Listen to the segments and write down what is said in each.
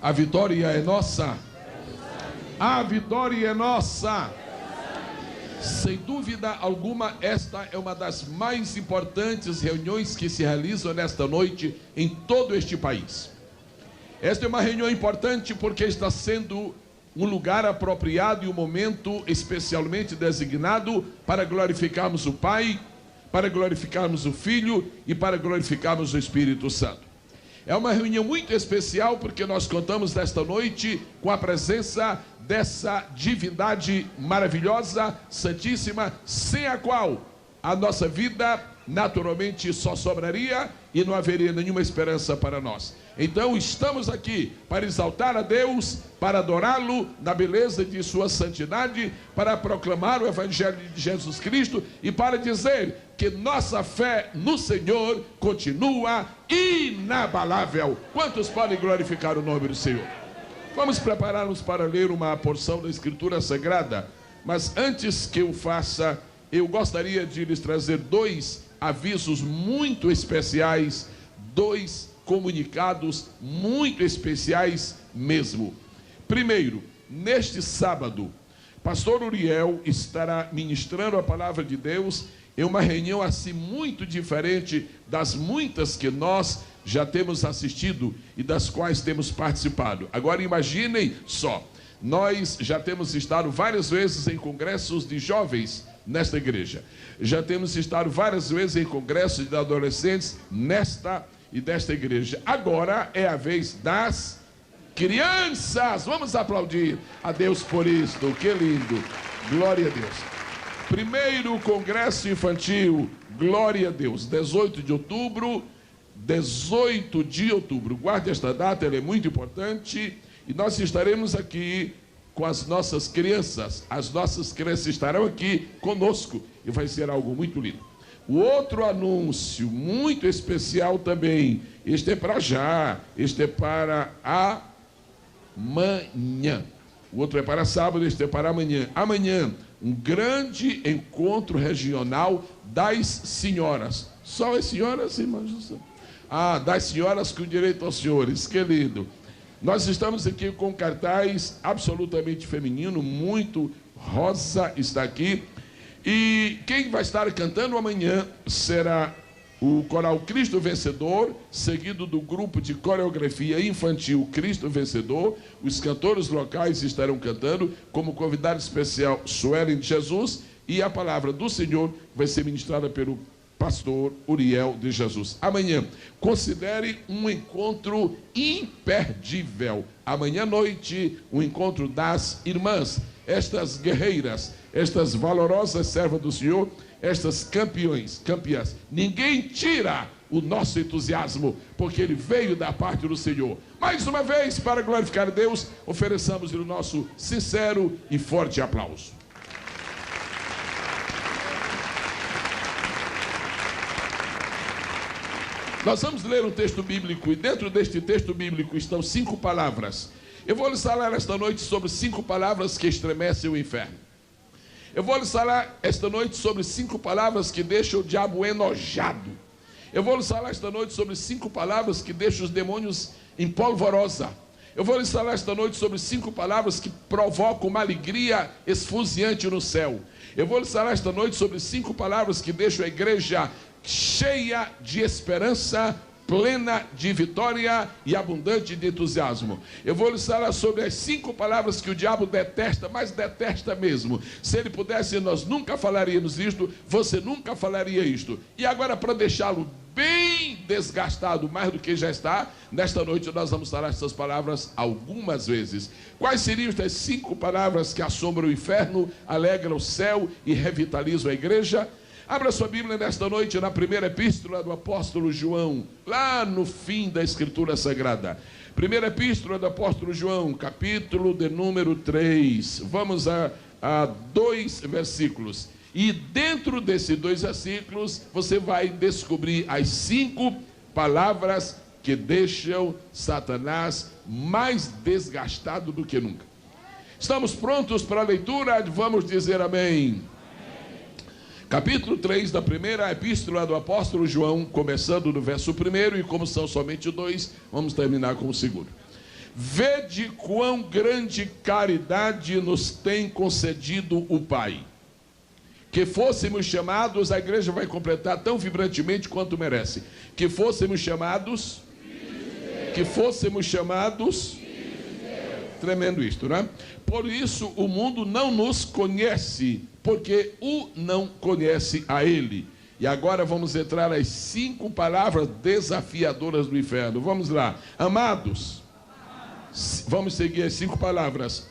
A vitória é nossa. A vitória é nossa. Sem dúvida alguma, esta é uma das mais importantes reuniões que se realizam nesta noite em todo este país. Esta é uma reunião importante porque está sendo um lugar apropriado e um momento especialmente designado para glorificarmos o Pai, para glorificarmos o Filho e para glorificarmos o Espírito Santo. É uma reunião muito especial porque nós contamos nesta noite com a presença dessa divindade maravilhosa, santíssima, sem a qual a nossa vida naturalmente só sobraria e não haveria nenhuma esperança para nós. Então estamos aqui para exaltar a Deus, para adorá-lo na beleza de sua santidade, para proclamar o Evangelho de Jesus Cristo e para dizer que nossa fé no Senhor continua inabalável. Quantos podem glorificar o nome do Senhor? Vamos preparar-nos para ler uma porção da Escritura Sagrada, mas antes que eu faça, eu gostaria de lhes trazer dois avisos muito especiais, dois comunicados muito especiais mesmo. Primeiro, neste sábado, pastor Uriel estará ministrando a palavra de Deus em uma reunião assim muito diferente das muitas que nós já temos assistido e das quais temos participado. Agora imaginem só, nós já temos estado várias vezes em congressos de jovens nesta igreja, já temos estado várias vezes em congressos de adolescentes nesta e desta igreja. Agora é a vez das crianças. Vamos aplaudir a Deus por isto, que lindo, glória a Deus. Primeiro congresso infantil, glória a Deus, 18 de outubro, guarde esta data, ela é muito importante, e nós estaremos aqui com as nossas crianças estarão aqui conosco, e vai ser algo muito lindo. O outro anúncio muito especial também, este é para já, este é para amanhã. O outro é para sábado, este é para amanhã. Amanhã, um grande encontro regional das senhoras. Só as senhoras, irmãos? Das senhoras com direito aos senhores, que lindo. Nós estamos aqui com cartaz absolutamente feminino, muito rosa está aqui. E quem vai estar cantando amanhã será o coral Cristo Vencedor, seguido do grupo de coreografia infantil Cristo Vencedor. Os cantores locais estarão cantando, como convidado especial Suelen de Jesus, e a palavra do Senhor vai ser ministrada pelo pastor Uriel de Jesus. Amanhã, considere um encontro imperdível. Amanhã à noite, um encontro das irmãs, estas guerreiras, estas valorosas servas do Senhor, estas campeãs. Ninguém tira o nosso entusiasmo, porque ele veio da parte do Senhor. Mais uma vez, para glorificar a Deus, ofereçamos-lhe o nosso sincero e forte aplauso. Nós vamos ler um texto bíblico, e dentro deste texto bíblico estão 5 palavras. Eu vou lhes falar esta noite sobre 5 palavras que estremecem o inferno. Eu vou lhes falar esta noite sobre 5 palavras que deixam o diabo enojado. Eu vou lhes falar esta noite sobre 5 palavras que deixam os demônios em polvorosa. Eu vou lhes falar esta noite sobre 5 palavras que provocam uma alegria esfuziante no céu. Eu vou lhes falar esta noite sobre 5 palavras que deixam a igreja cheia de esperança, plena de vitória e abundante de entusiasmo. Eu vou lhes falar sobre as 5 palavras que o diabo detesta, mas detesta mesmo. Se ele pudesse, nós nunca falaríamos isto, você nunca falaria isto. E agora, para deixá-lo bem desgastado, mais do que já está, nesta noite nós vamos falar essas palavras algumas vezes. Quais seriam estas 5 palavras que assombram o inferno, alegram o céu e revitalizam a igreja? Abra sua Bíblia nesta noite na primeira epístola do apóstolo João, lá no fim da Escritura Sagrada. Primeira epístola do apóstolo João, capítulo de número 3. Vamos a 2 versículos. E dentro desses 2 versículos, você vai descobrir as 5 palavras que deixam Satanás mais desgastado do que nunca. Estamos prontos para a leitura? Vamos dizer amém. Capítulo 3 da primeira epístola do apóstolo João, começando no verso 1, e como são somente 2, vamos terminar com o 2. vede quão grande caridade nos tem concedido o Pai. Que fôssemos chamados, a igreja vai completar tão vibrantemente quanto merece, que fôssemos chamados, tremendo isto, né? Por isso o mundo não nos conhece, porque o não conhece a ele. E agora vamos entrar nas 5 palavras desafiadoras do inferno. Vamos lá. Amados, vamos seguir as 5 palavras.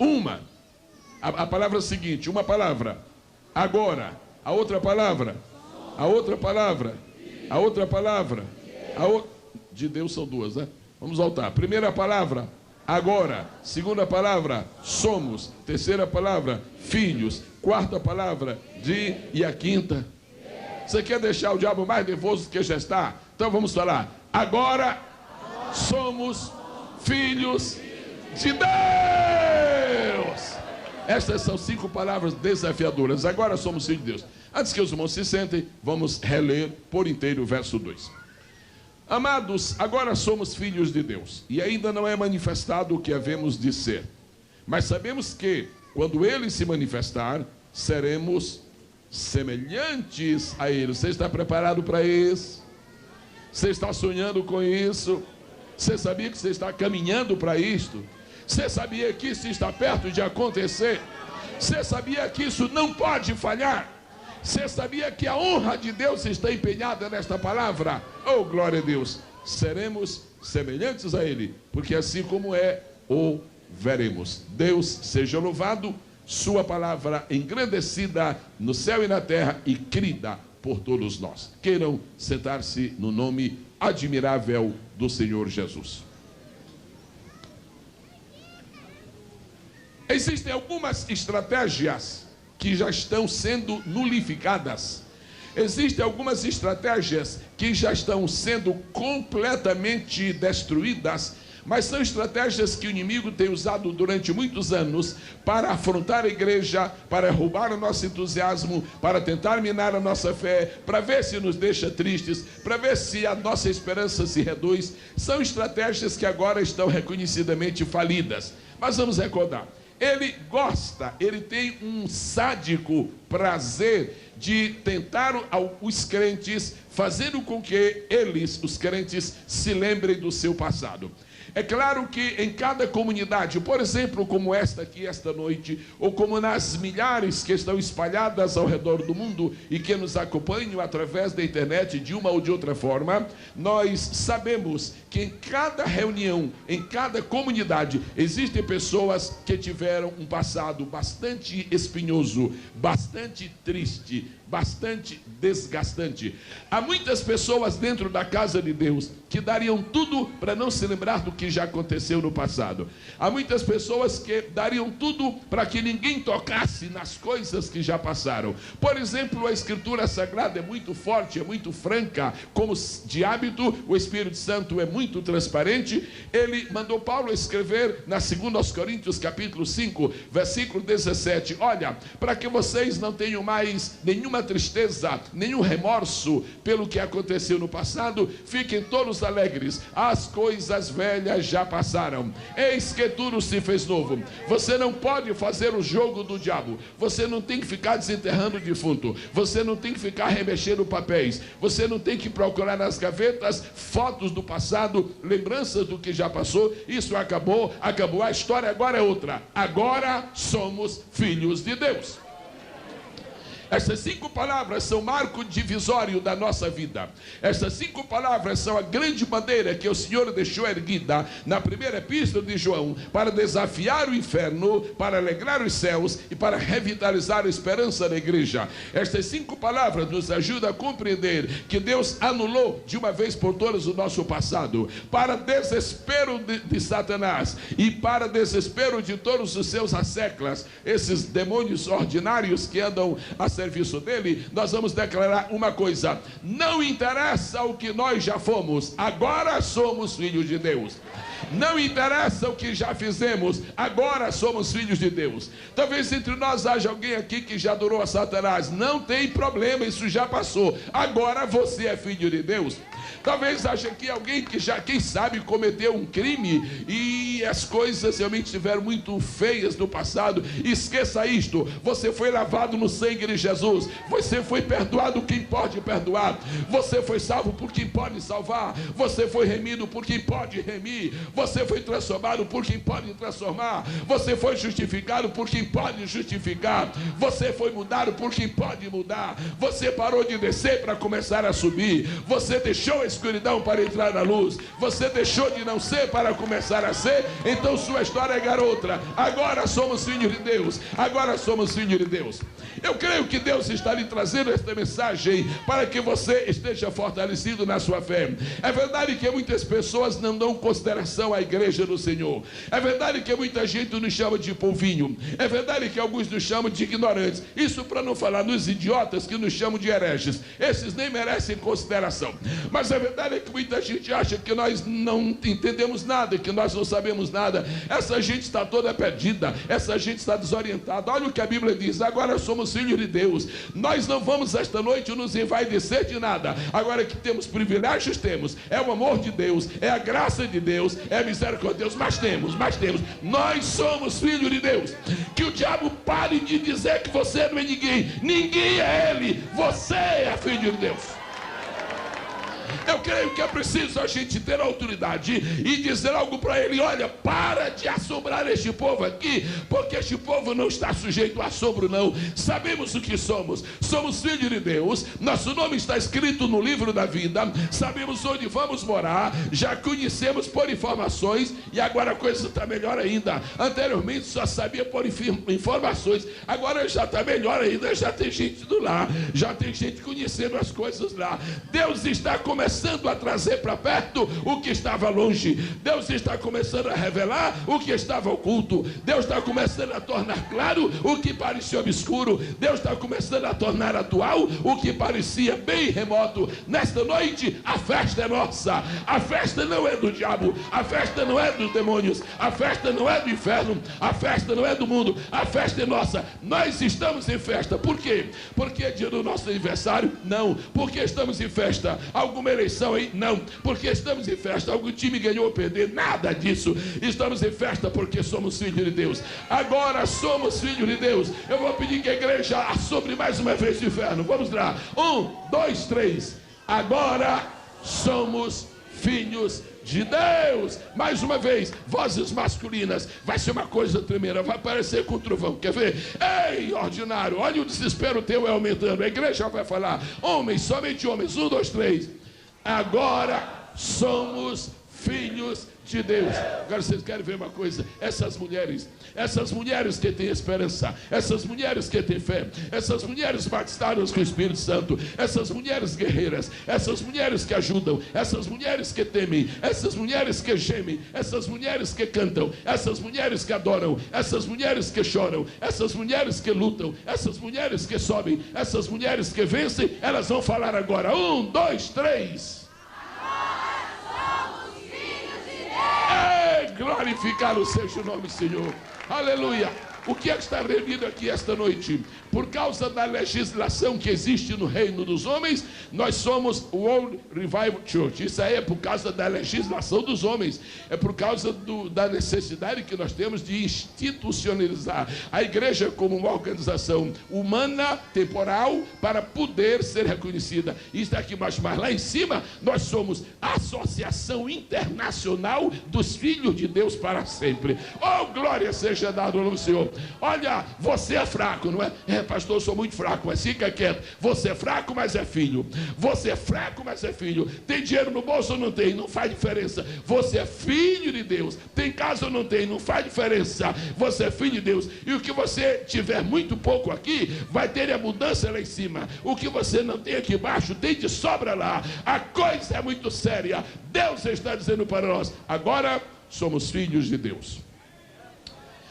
A palavra seguinte, uma palavra. Agora, a outra palavra. A outra palavra. A outra palavra. De Deus são 2, né? Vamos voltar. Primeira palavra, agora. Segunda palavra, somos. Terceira palavra, filhos. Quarta palavra, e a quinta. Você quer deixar o diabo mais nervoso do que já está? Então vamos falar. Agora somos filhos de Deus. Estas são 5 palavras desafiadoras. Agora somos filhos de Deus. Antes que os irmãos se sentem, vamos reler por inteiro o verso 2. Amados, agora somos filhos de Deus, e ainda não é manifestado o que havemos de ser. Mas sabemos que, quando Ele se manifestar, seremos semelhantes a Ele. Você está preparado para isso? Você está sonhando com isso? Você sabia que você está caminhando para isto? Você sabia que isso está perto de acontecer? Você sabia que isso não pode falhar? Você sabia que a honra de Deus está empenhada nesta palavra? Oh, glória a Deus! Seremos semelhantes a Ele, porque assim como é, o veremos. Deus seja louvado, sua palavra engrandecida no céu e na terra e crida por todos nós. Queiram sentar-se no nome admirável do Senhor Jesus. Existem algumas estratégias que já estão sendo nulificadas. Existem algumas estratégias que já estão sendo completamente destruídas, mas são estratégias que o inimigo tem usado durante muitos anos para afrontar a igreja, para roubar o nosso entusiasmo, para tentar minar a nossa fé, para ver se nos deixa tristes, para ver se a nossa esperança se reduz. São estratégias que agora estão reconhecidamente falidas. Mas vamos recordar. Ele gosta, ele tem um sádico prazer de tentar os crentes, fazendo com que eles, os crentes, se lembrem do seu passado. É claro que em cada comunidade, por exemplo, como esta aqui, esta noite, ou como nas milhares que estão espalhadas ao redor do mundo e que nos acompanham através da internet de uma ou de outra forma, nós sabemos que em cada reunião, em cada comunidade, existem pessoas que tiveram um passado bastante espinhoso, bastante triste, bastante desgastante. Há muitas pessoas dentro da casa de Deus que dariam tudo para não se lembrar do que já aconteceu no passado. Há muitas pessoas que dariam tudo para que ninguém tocasse nas coisas que já passaram. Por exemplo, a Escritura Sagrada é muito forte, é muito franca, como de hábito, o Espírito Santo é muito transparente. Ele mandou Paulo escrever na 2 Coríntios capítulo 5, versículo 17, olha, para que vocês não tenham mais nenhuma tristeza, nenhum remorso pelo que aconteceu no passado, fiquem todos alegres, as coisas velhas já passaram, eis que tudo se fez novo. Você não pode fazer o jogo do diabo, você não tem que ficar desenterrando o defunto, você não tem que ficar remexendo papéis, você não tem que procurar nas gavetas fotos do passado, lembranças do que já passou. Isso acabou, a história agora é outra. Agora somos filhos de Deus. Essas 5 palavras são marco divisório da nossa vida. Essas 5 palavras são a grande bandeira que o Senhor deixou erguida na primeira epístola de João para desafiar o inferno, para alegrar os céus e para revitalizar a esperança da igreja. Estas 5 palavras nos ajudam a compreender que Deus anulou de uma vez por todas o nosso passado, para desespero de Satanás e para desespero de todos os seus asseclas, esses demônios ordinários que andam a serviço dele. Nós vamos declarar uma coisa: não interessa o que nós já fomos, agora somos filhos de Deus. Não interessa o que já fizemos, agora somos filhos de Deus. Talvez entre nós haja alguém aqui que já adorou a Satanás. Não tem problema, isso já passou. Agora você é filho de Deus. Talvez haja aqui alguém que já, quem sabe, cometeu um crime e as coisas realmente estiveram muito feias no passado. Esqueça isto, você foi lavado no sangue de Jesus, você foi perdoado quem pode perdoar, você foi salvo por quem pode salvar, você foi remido por quem pode remir, você foi transformado por quem pode transformar, você foi justificado por quem pode justificar, você foi mudado por quem pode mudar, você parou de descer para começar a subir, você deixou a escuridão para entrar na luz, você deixou de não ser para começar a ser, então sua história é outra. Agora somos filhos de Deus, agora somos filhos de Deus. Eu creio que Deus está lhe trazendo esta mensagem para que você esteja fortalecido na sua fé. É verdade que muitas pessoas não dão consideração à igreja do Senhor, é verdade que muita gente nos chama de povinho, é verdade que alguns nos chamam de ignorantes, isso para não falar nos idiotas que nos chamam de hereges, esses nem merecem consideração. Mas a verdade é que muita gente acha que nós não entendemos nada, que nós não sabemos nada. Essa gente está toda perdida, essa gente está desorientada. Olha o que a Bíblia diz: agora somos filhos de Deus. Nós não vamos esta noite nos envaidecer de nada. Agora que temos privilégios, temos. É o amor de Deus, é a graça de Deus, é a misericórdia de Deus. Mas temos. Nós somos filhos de Deus. Que o diabo pare de dizer que você não é ninguém. Ninguém é ele. Você é filho de Deus. Eu creio que é preciso a gente ter autoridade e dizer algo para ele: olha, para de assombrar este povo aqui, porque este povo não está sujeito a assombro não. Sabemos o que somos, somos filhos de Deus, nosso nome está escrito no livro da vida, sabemos onde vamos morar, já conhecemos por informações, e agora a coisa está melhor ainda. Anteriormente só sabia por informações, agora já está melhor ainda, já tem gente do lá, já tem gente conhecendo as coisas lá. Deus está começando a trazer para perto o que estava longe. Deus está começando a revelar o que estava oculto. Deus está começando a tornar claro o que parecia obscuro. Deus está começando a tornar atual o que parecia bem remoto. Nesta noite a festa é nossa. A festa não é do diabo, a festa não é dos demônios, a festa não é do inferno, a festa não é do mundo, a festa é nossa. Nós estamos em festa. Por quê? Porque é dia do nosso aniversário? Não. Porque estamos em festa? Alguma eleição aí? Não. Porque estamos em festa? Algum time ganhou ou perdeu? Nada disso. Estamos em festa porque somos filhos de Deus. Agora somos filhos de Deus. Eu vou pedir que a igreja assombre mais uma vez o inferno. Vamos lá. 1, 2, 3. Agora somos filhos de Deus. Mais uma vez, vozes masculinas. Vai ser uma coisa tremenda, vai parecer com o trovão. Quer ver? Ei, ordinário, olha o desespero teu é aumentando. A igreja vai falar: homens, somente homens. 1, 2, 3. Agora somos filhos de Deus. Agora vocês querem ver uma coisa? Essas mulheres que têm esperança, essas mulheres que têm fé, essas mulheres batizadas com o Espírito Santo, essas mulheres guerreiras, essas mulheres que ajudam, essas mulheres que temem, essas mulheres que gemem, essas mulheres que cantam, essas mulheres que adoram, essas mulheres que choram, essas mulheres que lutam, essas mulheres que sobem, essas mulheres que vencem, elas vão falar agora: 1, 2, 3. Glorificado seja o nome do Senhor. Aleluia. O que é que está reunido aqui esta noite? Por causa da legislação que existe no reino dos homens, nós somos World Revival Church. Isso aí é por causa da legislação dos homens. É por causa da necessidade que nós temos de institucionalizar a igreja como uma organização humana, temporal, para poder ser reconhecida. Isso aqui, mas lá em cima, nós somos Associação Internacional dos Filhos de Deus para sempre. Oh, glória seja dada ao Senhor. Olha, você é fraco, não é? É, pastor, eu sou muito fraco, mas fica quieto. Você é fraco, mas é filho. Você é fraco, mas é filho. Tem dinheiro no bolso ou não tem? Não faz diferença. Você é filho de Deus. Tem casa ou não tem? Não faz diferença. Você é filho de Deus. E o que você tiver muito pouco aqui, vai ter abundância lá em cima. O que você não tem aqui embaixo, tem de sobra lá. A coisa é muito séria. Deus está dizendo para nós: agora somos filhos de Deus.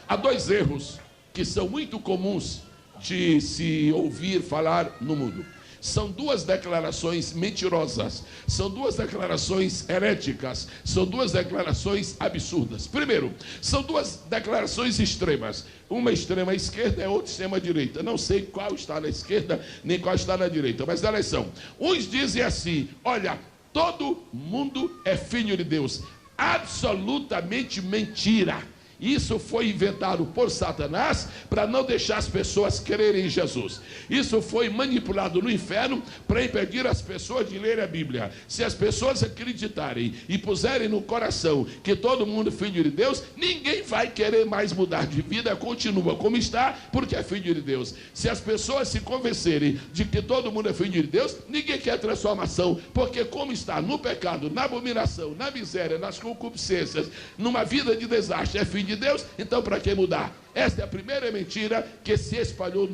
Há 2 erros que são muito comuns de se ouvir falar no mundo. são duas declarações mentirosas, são duas declarações heréticas, são duas declarações absurdas. Primeiro, são duas declarações extremas. Uma extrema à esquerda e outra extrema à direita. Não sei qual está na esquerda nem qual está na direita, mas elas são. Uns dizem assim: olha, todo mundo é filho de Deus. Absolutamente mentira. Isso foi inventado por Satanás para não deixar as pessoas crerem em Jesus. Isso foi manipulado no inferno para impedir as pessoas de lerem a Bíblia. Se as pessoas acreditarem e puserem no coração que todo mundo é filho de Deus, ninguém vai querer mais mudar de vida, continua como está, porque é filho de Deus. Se as pessoas se convencerem de que todo mundo é filho de Deus, ninguém quer transformação, porque como está no pecado, na abominação, na miséria, nas concupiscências, numa vida de desastre, é filho de Deus, então para que mudar? Esta é a primeira mentira que se espalhou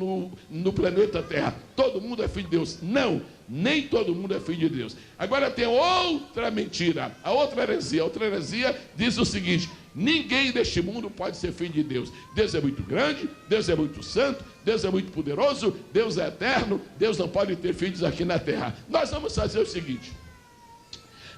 no planeta Terra. Todo mundo é filho de Deus. Não, nem todo mundo é filho de Deus. Agora tem outra mentira, a outra heresia. A outra heresia diz o seguinte: ninguém deste mundo pode ser filho de Deus. Deus é muito grande, Deus é muito santo, Deus é muito poderoso, Deus é eterno, Deus não pode ter filhos aqui na terra. Nós vamos fazer o seguinte: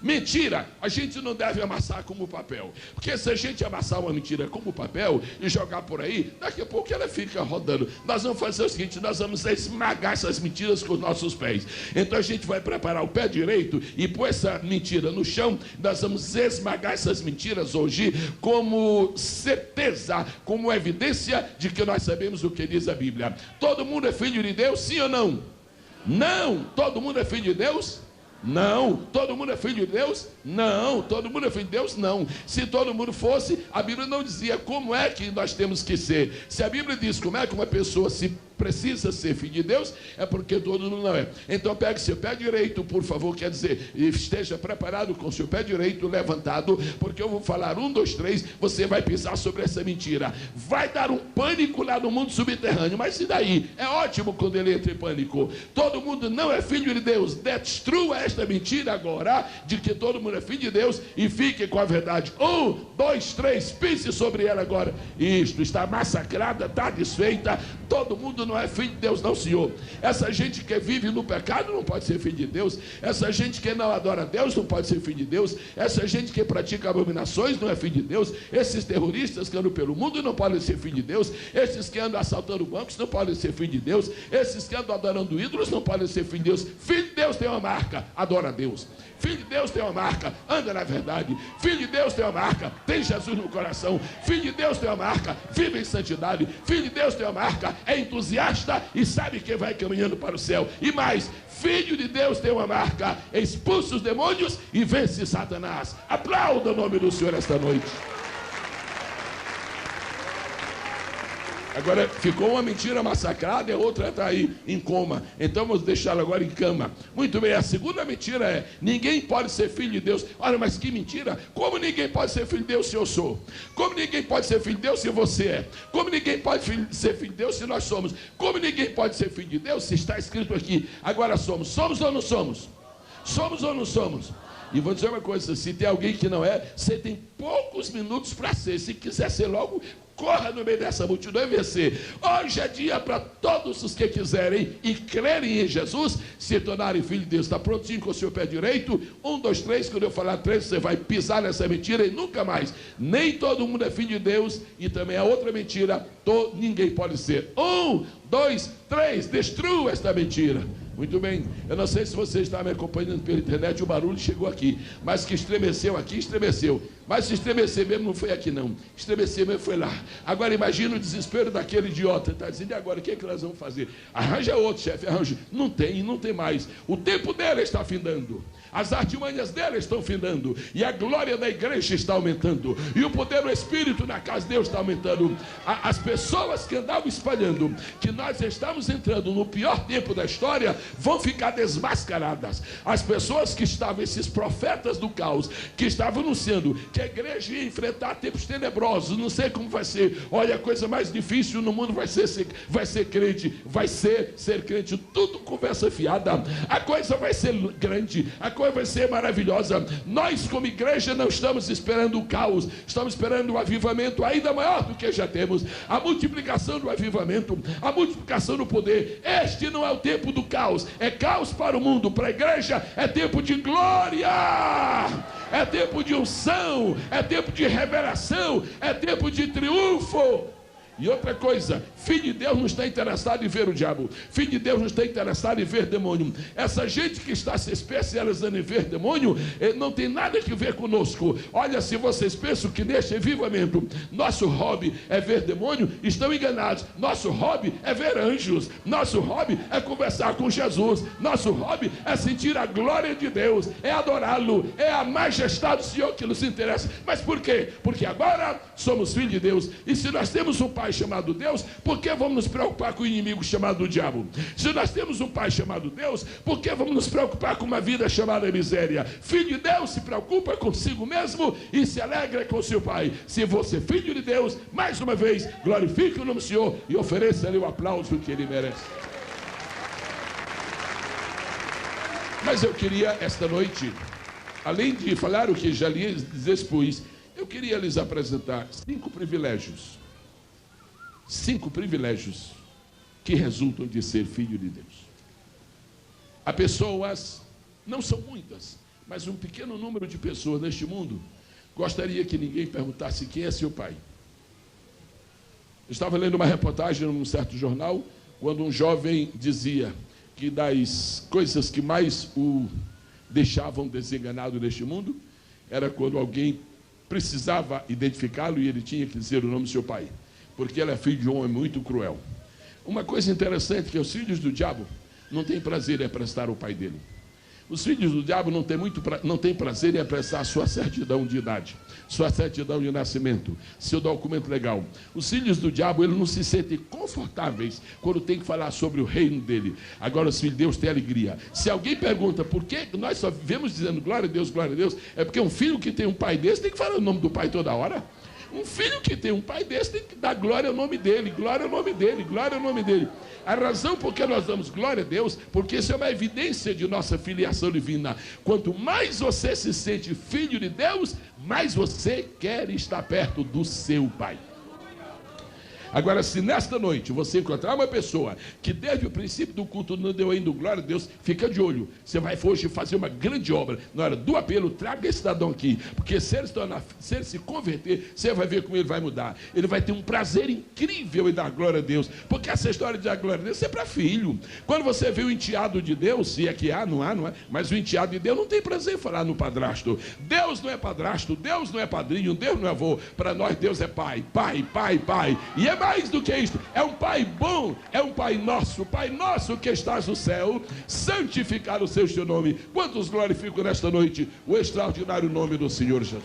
mentira, a gente não deve amassar como papel. Porque se a gente amassar uma mentira como papel e jogar por aí, daqui a pouco ela fica rodando. Nós vamos fazer o seguinte: nós vamos esmagar essas mentiras com os nossos pés. Então a gente vai preparar o pé direito e pôr essa mentira no chão. Nós vamos esmagar essas mentiras hoje como certeza, como evidência de que nós sabemos o que diz a Bíblia. Todo mundo é filho de Deus, sim ou não? Não. Todo mundo é filho de Deus? Não. Todo mundo é filho de Deus? Não. Todo mundo é filho de Deus? Não. Se todo mundo fosse, a Bíblia não dizia como é que nós temos que ser. Se a Bíblia diz como é que uma pessoa se precisa ser filho de Deus, é porque todo mundo não é. Então pegue seu pé direito, por favor, quer dizer, esteja preparado com seu pé direito levantado, porque eu vou falar 1, 2, 3, você vai pisar sobre essa mentira. Vai dar um pânico lá no mundo subterrâneo, mas e daí? É ótimo quando ele entra em pânico. Todo mundo não é filho de Deus. Destrua esta mentira agora, de que todo mundo é filho de Deus, e fique com a verdade. 1, 2, 3, pise sobre ela agora. Isto está massacrada, está desfeita. Todo mundo não é filho de Deus, não, senhor. Essa gente que vive no pecado não pode ser filho de Deus. Essa gente que não adora a Deus não pode ser filho de Deus. Essa gente que pratica abominações não é filho de Deus. Esses terroristas que andam pelo mundo não podem ser filho de Deus. Esses que andam assaltando bancos não podem ser filho de Deus. Esses que andam adorando ídolos não podem ser filho de Deus. Filho de Deus tem uma marca: adora a Deus. Filho de Deus tem uma marca: anda na verdade. Filho de Deus tem uma marca: tem Jesus no coração. Filho de Deus tem uma marca: vive em santidade. Filho de Deus tem uma marca: é entusiasta e sabe que vai caminhando para o céu. E mais, filho de Deus tem uma marca: expulsa os demônios e vence Satanás. Aplauda o nome do Senhor esta noite. Agora ficou uma mentira massacrada e a outra está aí em coma. Então vamos deixá-la agora em cama. Muito bem, a segunda mentira é: ninguém pode ser filho de Deus. Olha, mas que mentira! Como ninguém pode ser filho de Deus se eu sou? Como ninguém pode ser filho de Deus se você é? Como ninguém pode ser filho de Deus se nós somos? Como ninguém pode ser filho de Deus se está escrito aqui: agora somos? Somos ou não somos? Somos ou não somos? E vou dizer uma coisa: se tem alguém que não é, você tem poucos minutos para ser. Se quiser ser logo, corra no meio dessa multidão e vencer. Hoje é dia para todos os que quiserem e crerem em Jesus se tornarem filho de Deus. Está prontinho com o seu pé direito? 1, 2, 3, quando eu falar 3, você vai pisar nessa mentira e nunca mais. Nem todo mundo é filho de Deus. E também a outra mentira: ninguém pode ser. 1, 2, 3, destrua esta mentira. Muito bem, eu não sei se você está me acompanhando pela internet, o barulho chegou aqui, mas que estremeceu aqui, estremeceu. Mas se estremecer mesmo não foi aqui não, estremecer mesmo foi lá. Agora imagina o desespero daquele idiota, está dizendo: e agora o que é que nós vamos fazer? Arranja outro, chefe, arranja. Não tem mais. O tempo dele está findando, as artimanhas dele estão findando, e a glória da igreja está aumentando, e o poder do Espírito na casa de Deus está aumentando. As pessoas que andavam espalhando que nós estamos entrando no pior tempo da história vão ficar desmascaradas. As pessoas que estavam, esses profetas do caos, que estavam anunciando que a igreja ia enfrentar tempos tenebrosos, não sei como vai ser. Olha, a coisa mais difícil no mundo vai ser crente, vai ser crente, tudo conversa fiada. A coisa vai ser grande, a coisa vai ser maravilhosa. Nós como igreja não estamos esperando o caos, estamos esperando um avivamento ainda maior do que já temos, a multiplicação do avivamento, a multiplicação do poder. Este não é o tempo do caos, é caos para o mundo. Para a igreja é tempo de glória, é tempo de unção, é tempo de revelação, é tempo de triunfo. E outra coisa, filho de Deus não está interessado em ver o diabo, filho de Deus não está interessado em ver demônio. Essa gente que está se especializando em ver demônio, não tem nada que ver conosco. Olha, se vocês pensam que neste avivamento nosso hobby é ver demônio, estão enganados. Nosso hobby é ver anjos, nosso hobby é conversar com Jesus, nosso hobby é sentir a glória de Deus, é adorá-lo, é a majestade do Senhor que nos interessa. Mas por quê? Porque agora somos filhos de Deus, e se nós temos um Pai chamado Deus, por que vamos nos preocupar com o inimigo chamado diabo? Se nós temos um Pai chamado Deus, por que vamos nos preocupar com uma vida chamada miséria? Filho de Deus se preocupa consigo mesmo e se alegra com seu Pai. Se você é filho de Deus, mais uma vez, glorifique o nome do Senhor e ofereça-lhe o aplauso que ele merece. Mas eu queria, esta noite, além de falar o que já lhes expus, eu queria lhes apresentar 5 privilégios. 5 privilégios que resultam de ser filho de Deus. Há pessoas, não são muitas, mas um pequeno número de pessoas neste mundo gostaria que ninguém perguntasse quem é seu pai. Eu estava lendo uma reportagem num certo jornal, quando um jovem dizia que das coisas que mais o deixavam desenganado neste mundo, era quando alguém precisava identificá-lo e ele tinha que dizer o nome do seu pai, porque ele é filho de um homem muito cruel. Uma coisa interessante é que os filhos do diabo não têm prazer em prestar o pai dele. Os filhos do diabo não têm prazer em aprestar sua certidão de idade, sua certidão de nascimento, seu documento legal. Os filhos do diabo, eles não se sentem confortáveis quando tem que falar sobre o reino dele. Agora os filhos de Deus têm alegria. Se alguém pergunta por que nós só vivemos dizendo glória a Deus, é porque um filho que tem um pai desse tem que falar o nome do pai toda hora. Um filho que tem um pai desse tem que dar glória ao nome dele, glória ao nome dele, glória ao nome dele. A razão por que nós damos glória a Deus, porque isso é uma evidência de nossa filiação divina. Quanto mais você se sente filho de Deus, mais você quer estar perto do seu pai. Agora, se nesta noite você encontrar uma pessoa que desde o princípio do culto não deu ainda glória a Deus, fica de olho. Você vai hoje fazer uma grande obra. Na hora do apelo, traga esse cidadão aqui. Porque se ele se converter, você vai ver como ele vai mudar. Ele vai ter um prazer incrível em dar glória a Deus. Porque essa história de dar glória a Deus é para filho. Quando você vê o enteado de Deus, se é que há, não é, mas o enteado de Deus não tem prazer em falar no padrasto. Deus não é padrasto, Deus não é padrinho, Deus não é avô. Para nós, Deus é pai, pai, pai, pai. E é mais do que isso, é um pai bom, é um pai nosso que estás no céu, santificado seja o teu nome. Quantos glorificam nesta noite o extraordinário nome do Senhor Jesus?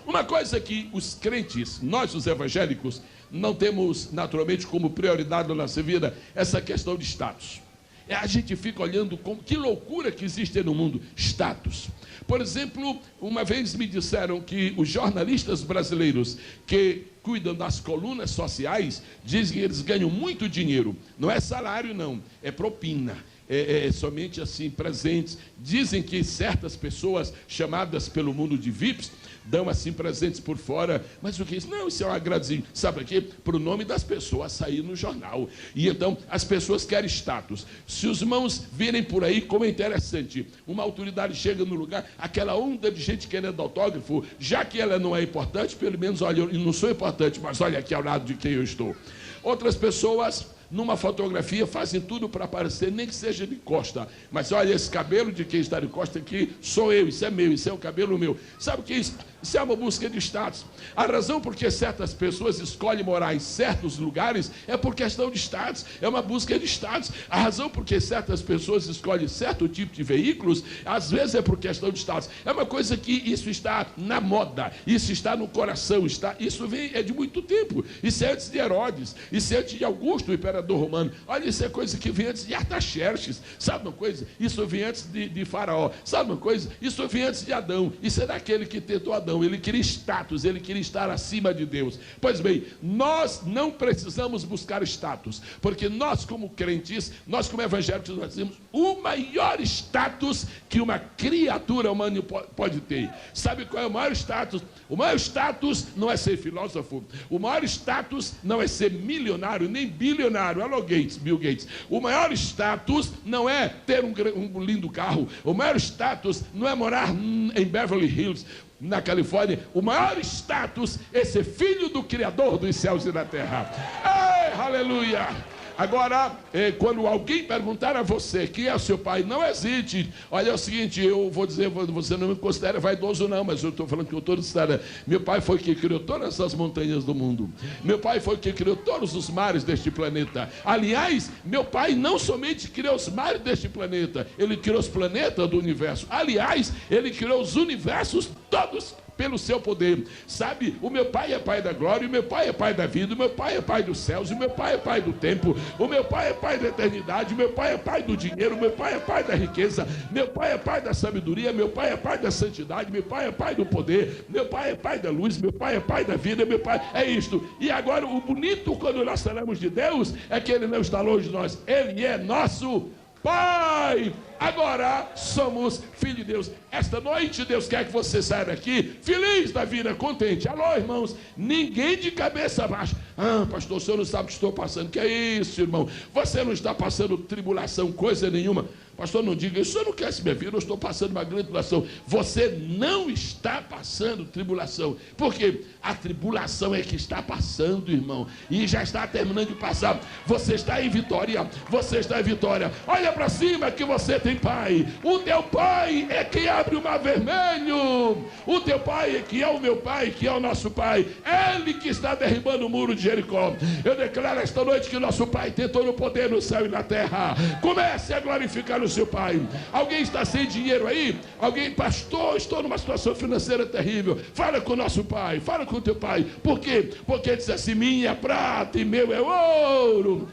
Uma coisa que os crentes, nós os evangélicos, não temos naturalmente como prioridade na nossa vida, essa questão de status. A gente fica olhando como que loucura que existe no mundo, status. Por exemplo, uma vez me disseram que os jornalistas brasileiros que cuidam das colunas sociais dizem que eles ganham muito dinheiro. Não é salário, não, é propina. É somente assim, presentes. Dizem que certas pessoas chamadas pelo mundo de VIPs dão assim presentes por fora. Mas o que é isso? Não, isso é um agradecimento. Sabe para quê? Para o nome das pessoas sair no jornal. E então as pessoas querem status. Se os irmãos virem por aí, como é interessante, uma autoridade chega no lugar, aquela onda de gente querendo autógrafo, já que ela não é importante, pelo menos, olha, eu não sou importante, mas olha aqui ao lado de quem eu estou. Outras pessoas, numa fotografia, fazem tudo para aparecer, nem que seja de costa. Mas olha, esse cabelo de quem está de costa aqui, sou eu, isso é meu, isso é o cabelo meu. Sabe o que é isso? Isso é uma busca de status. A razão por que certas pessoas escolhem morar em certos lugares é por questão de status, é uma busca de status. A razão por que certas pessoas escolhem certo tipo de veículos, às vezes é por questão de status. É uma coisa que isso está na moda, isso está no coração, isso é de muito tempo. Isso é antes de Herodes, isso é antes de Augusto, o imperador imperador romano. Olha, isso é coisa que vem antes de Artaxerxes. Sabe uma coisa? Isso vem antes de Faraó. Sabe uma coisa? Isso vem antes de Adão. Isso é daquele que tentou Adão. Ele queria status, ele queria estar acima de Deus. Pois bem, nós não precisamos buscar status, porque nós como crentes, nós como evangélicos, nós temos o maior status que uma criatura humana pode ter. Sabe qual é o maior status? O maior status não é ser filósofo. O maior status não é ser milionário, nem bilionário. Alô, Bill Gates. O maior status não é ter um lindo carro. O maior status não é morar em Beverly Hills, na Califórnia. O maior status é ser filho do Criador dos céus e da terra. Ei, aleluia! Agora, quando alguém perguntar a você quem é o seu pai, não hesite. Olha, é o seguinte, eu vou dizer, você não me considera vaidoso não, mas eu estou falando que eu estou dizendo, meu pai foi quem criou todas as montanhas do mundo. Meu pai foi quem criou todos os mares deste planeta. Aliás, meu pai não somente criou os mares deste planeta, ele criou os planetas do universo. Aliás, ele criou os universos todos pelo seu poder. Sabe, o meu pai é pai da glória, o meu pai é pai da vida, o meu pai é pai dos céus, o meu pai é pai do tempo, o meu pai é pai da eternidade, o meu pai é pai do dinheiro, o meu pai é pai da riqueza, meu pai é pai da sabedoria, meu pai é pai da santidade, meu pai é pai do poder, meu pai é pai da luz, meu pai é pai da vida, meu pai é isto. E agora o bonito quando nós falamos de Deus é que ele não está longe de nós, ele é nosso Pai. Agora somos filhos de Deus. Esta noite Deus quer que você saia daqui feliz da vida, contente. Alô, irmãos, ninguém de cabeça baixa. Ah, pastor, o senhor não sabe o que estou passando. Que é isso, irmão? Você não está passando tribulação, coisa nenhuma. Pastor, não diga isso, o senhor não quer se minha vida, eu estou passando uma grande tribulação. Você não está passando tribulação. Por quê? A tribulação é que está passando, irmão. E já está terminando de passar. Você está em vitória. Você está em vitória. Olha para cima que você tem pai. O teu pai é quem abre o mar vermelho. O teu pai, que é o meu pai, que é o nosso pai. Ele que está derribando o muro de Jericó. Eu declaro esta noite que o nosso pai tem todo o poder no céu e na terra. Comece a glorificar o seu pai. Alguém está sem dinheiro aí? Alguém, pastor, estou numa situação financeira terrível. Fala com o nosso pai, fala com o teu pai. Por quê? Porque ele diz assim: minha prata e meu é ouro.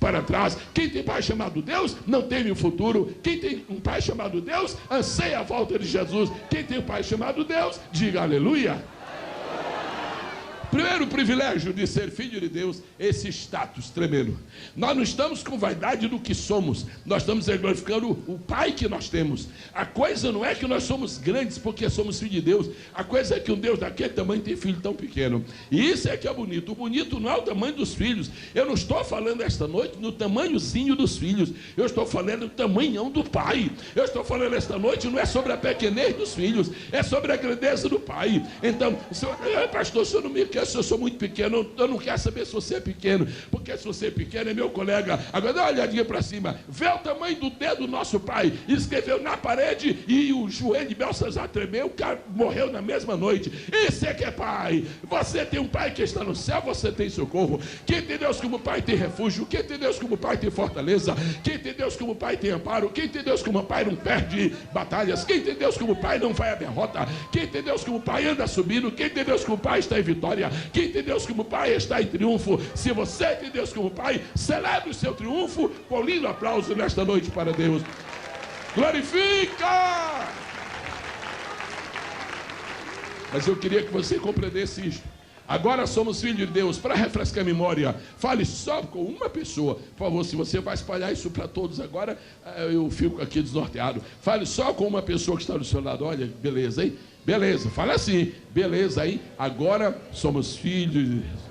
Para trás. Quem tem pai chamado Deus não teme o futuro. Quem tem um pai chamado Deus anseia a volta de Jesus. Quem tem um pai chamado Deus, diga aleluia. Primeiro privilégio de ser filho de Deus, esse status tremendo. Nós não estamos com vaidade do que somos, nós estamos glorificando o Pai que nós temos. A coisa não é que nós somos grandes porque somos filhos de Deus, a coisa é que um Deus daquele tamanho tem filho tão pequeno. E isso é que é bonito. O bonito não é o tamanho dos filhos. Eu não estou falando esta noite no tamanhozinho dos filhos, eu estou falando do tamanhão do Pai. Eu estou falando esta noite não é sobre a pequenez dos filhos, é sobre a grandeza do Pai. Então, pastor, o senhor não me quer se eu sou muito pequeno, eu não quero saber se você é pequeno, porque se você é pequeno é meu colega. Agora dá uma olhadinha para cima, vê o tamanho do dedo do nosso pai, escreveu na parede e o joelho de Belsazar tremeu, o cara morreu na mesma noite. Isso é que é pai. Você tem um pai que está no céu, você tem socorro. Quem tem Deus como pai tem refúgio, quem tem Deus como pai tem fortaleza, quem tem Deus como pai tem amparo, quem tem Deus como pai não perde batalhas, quem tem Deus como pai não vai à derrota, quem tem Deus como pai anda subindo, quem tem Deus como pai está em vitória, quem tem Deus como pai está em triunfo. Se você tem Deus como pai, celebre o seu triunfo com um lindo aplauso nesta noite para Deus. Glorifica! Mas eu queria que você compreendesse isto. Agora somos filhos de Deus. Para refrescar a memória, fale só com uma pessoa. Por favor, se você vai espalhar isso para todos agora, eu fico aqui desnorteado. Fale só com uma pessoa que está do seu lado. Olha, beleza, hein? Beleza, fala assim. Beleza, hein? Agora somos filhos de Deus.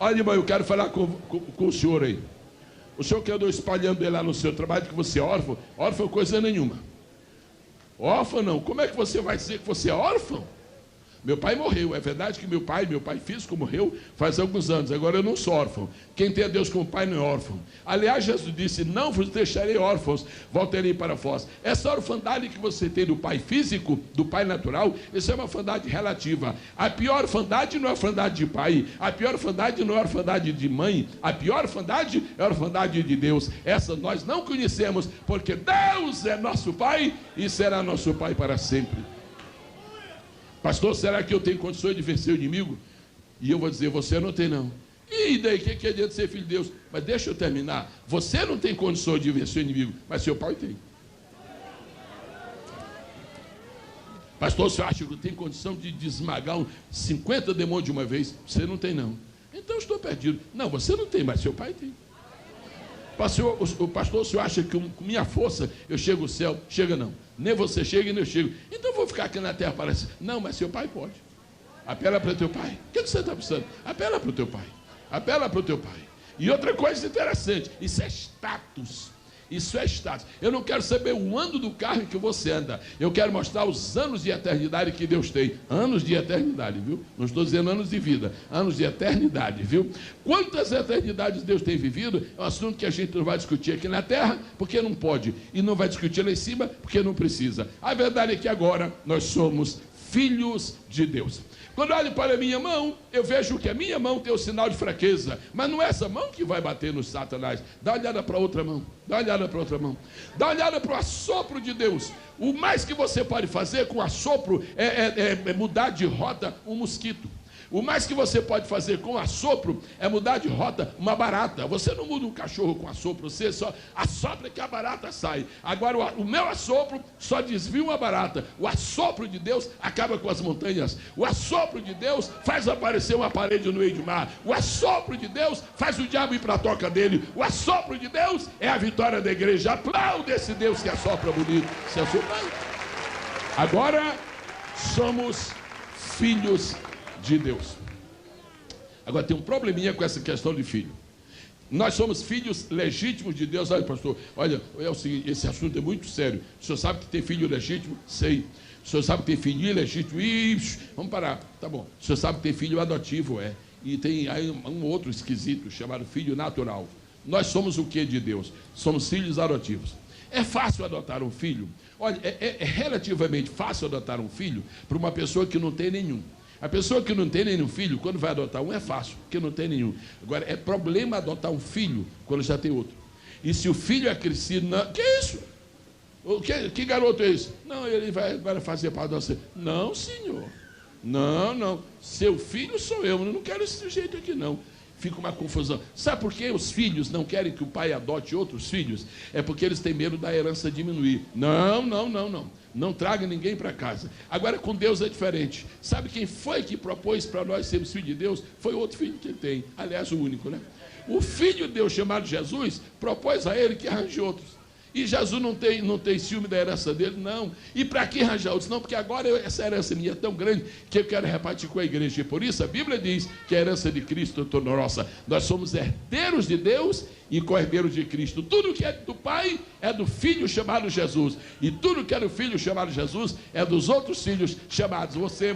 Olha, irmão, eu quero falar com o senhor aí. O senhor que andou espalhando aí lá no seu trabalho que você é órfão? Órfão coisa nenhuma. Órfão não. Como é que você vai dizer que você é órfão? Meu pai morreu. É verdade que meu pai físico morreu faz alguns anos. Agora eu não sou órfão. Quem tem a Deus como pai não é órfão. Aliás, Jesus disse, não vos deixarei órfãos, voltarei para vós. Essa orfandade que você tem do pai físico, do pai natural, isso é uma orfandade relativa. A pior orfandade não é a orfandade de pai. A pior orfandade não é a orfandade de mãe. A pior orfandade é a orfandade de Deus. Essa nós não conhecemos, porque Deus é nosso pai e será nosso pai para sempre. Pastor, será que eu tenho condições de vencer o inimigo? E eu vou dizer, você não tem não. E daí, que adianta ser filho de Deus? Mas deixa eu terminar. Você não tem condições de vencer o inimigo, mas seu pai tem. Pastor, você acha que eu tenho condição de esmagar 50 demônios de uma vez? Você não tem não. Então eu estou perdido. Não, você não tem, mas seu pai tem. Pastor, o senhor acha que com minha força eu chego ao céu? Chega não. Nem você chega e nem eu chego. Então eu vou ficar aqui na terra para... Não, mas seu pai pode. Apela para o teu pai. O que você está precisando? Apela para o teu pai. Apela para o teu pai. E outra coisa interessante, isso é status. Isso é status. Eu não quero saber o ano do carro em que você anda. Eu quero mostrar os anos de eternidade que Deus tem. Anos de eternidade, viu? Não estou dizendo anos de vida. Anos de eternidade, viu? Quantas eternidades Deus tem vivido é um assunto que a gente não vai discutir aqui na terra, porque não pode. E não vai discutir lá em cima, porque não precisa. A verdade é que agora nós somos filhos de Deus. Quando olho para a minha mão, eu vejo que a minha mão tem o sinal de fraqueza. Mas não é essa mão que vai bater no Satanás. Dá uma olhada para outra mão. Dá uma olhada para outra mão. Dá uma olhada para o assopro de Deus. O mais que você pode fazer com o assopro é mudar de rota um mosquito. O mais que você pode fazer com assopro é mudar de rota uma barata. Você não muda um cachorro com assopro, você só assopra que a barata sai. Agora o meu assopro só desvia uma barata. O assopro de Deus acaba com as montanhas. O assopro de Deus faz aparecer uma parede no meio do mar. O assopro de Deus faz o diabo ir para a toca dele. O assopro de Deus é a vitória da igreja. Aplaude esse Deus que assopra bonito. Você assopra? Agora somos filhos de Deus. Agora tem um probleminha com essa questão de filho. Nós somos filhos legítimos de Deus. Olha, pastor, olha, é o seguinte, esse assunto é muito sério. O senhor sabe que tem filho legítimo? Sei. O senhor sabe que tem filho ilegítimo? Ixi, vamos parar. Tá bom. O senhor sabe que tem filho adotivo, é. E tem aí um outro esquisito chamado filho natural. Nós somos o que de Deus? Somos filhos adotivos. É fácil adotar um filho? Olha, é relativamente fácil adotar um filho para uma pessoa que não tem nenhum. A pessoa que não tem nenhum filho, quando vai adotar um, é fácil, porque não tem nenhum. Agora, é problema adotar um filho quando já tem outro. E se o filho é crescido... Não... Que é isso? Que garoto é esse? Não, ele vai fazer para adoção. Não, senhor. Não. Seu filho sou eu não quero esse sujeito aqui, não. Fica uma confusão. Sabe por que os filhos não querem que o pai adote outros filhos? É porque eles têm medo da herança diminuir. Não. Não traga ninguém para casa. Agora, com Deus é diferente. Sabe quem foi que propôs para nós sermos filhos de Deus? Foi outro filho que ele tem. Aliás, o único, né? O filho de Deus, chamado Jesus, propôs a ele que arranje outros. E Jesus não tem ciúme da herança dele, não. E para que arranjar outros? Não, porque agora essa herança minha é tão grande que eu quero repartir com a igreja. E por isso a Bíblia diz que a herança de Cristo é toda nossa. Nós somos herdeiros de Deus e co-herdeiros de Cristo. Tudo que é do Pai é do Filho chamado Jesus. E tudo que é do Filho chamado Jesus é dos outros filhos chamados você.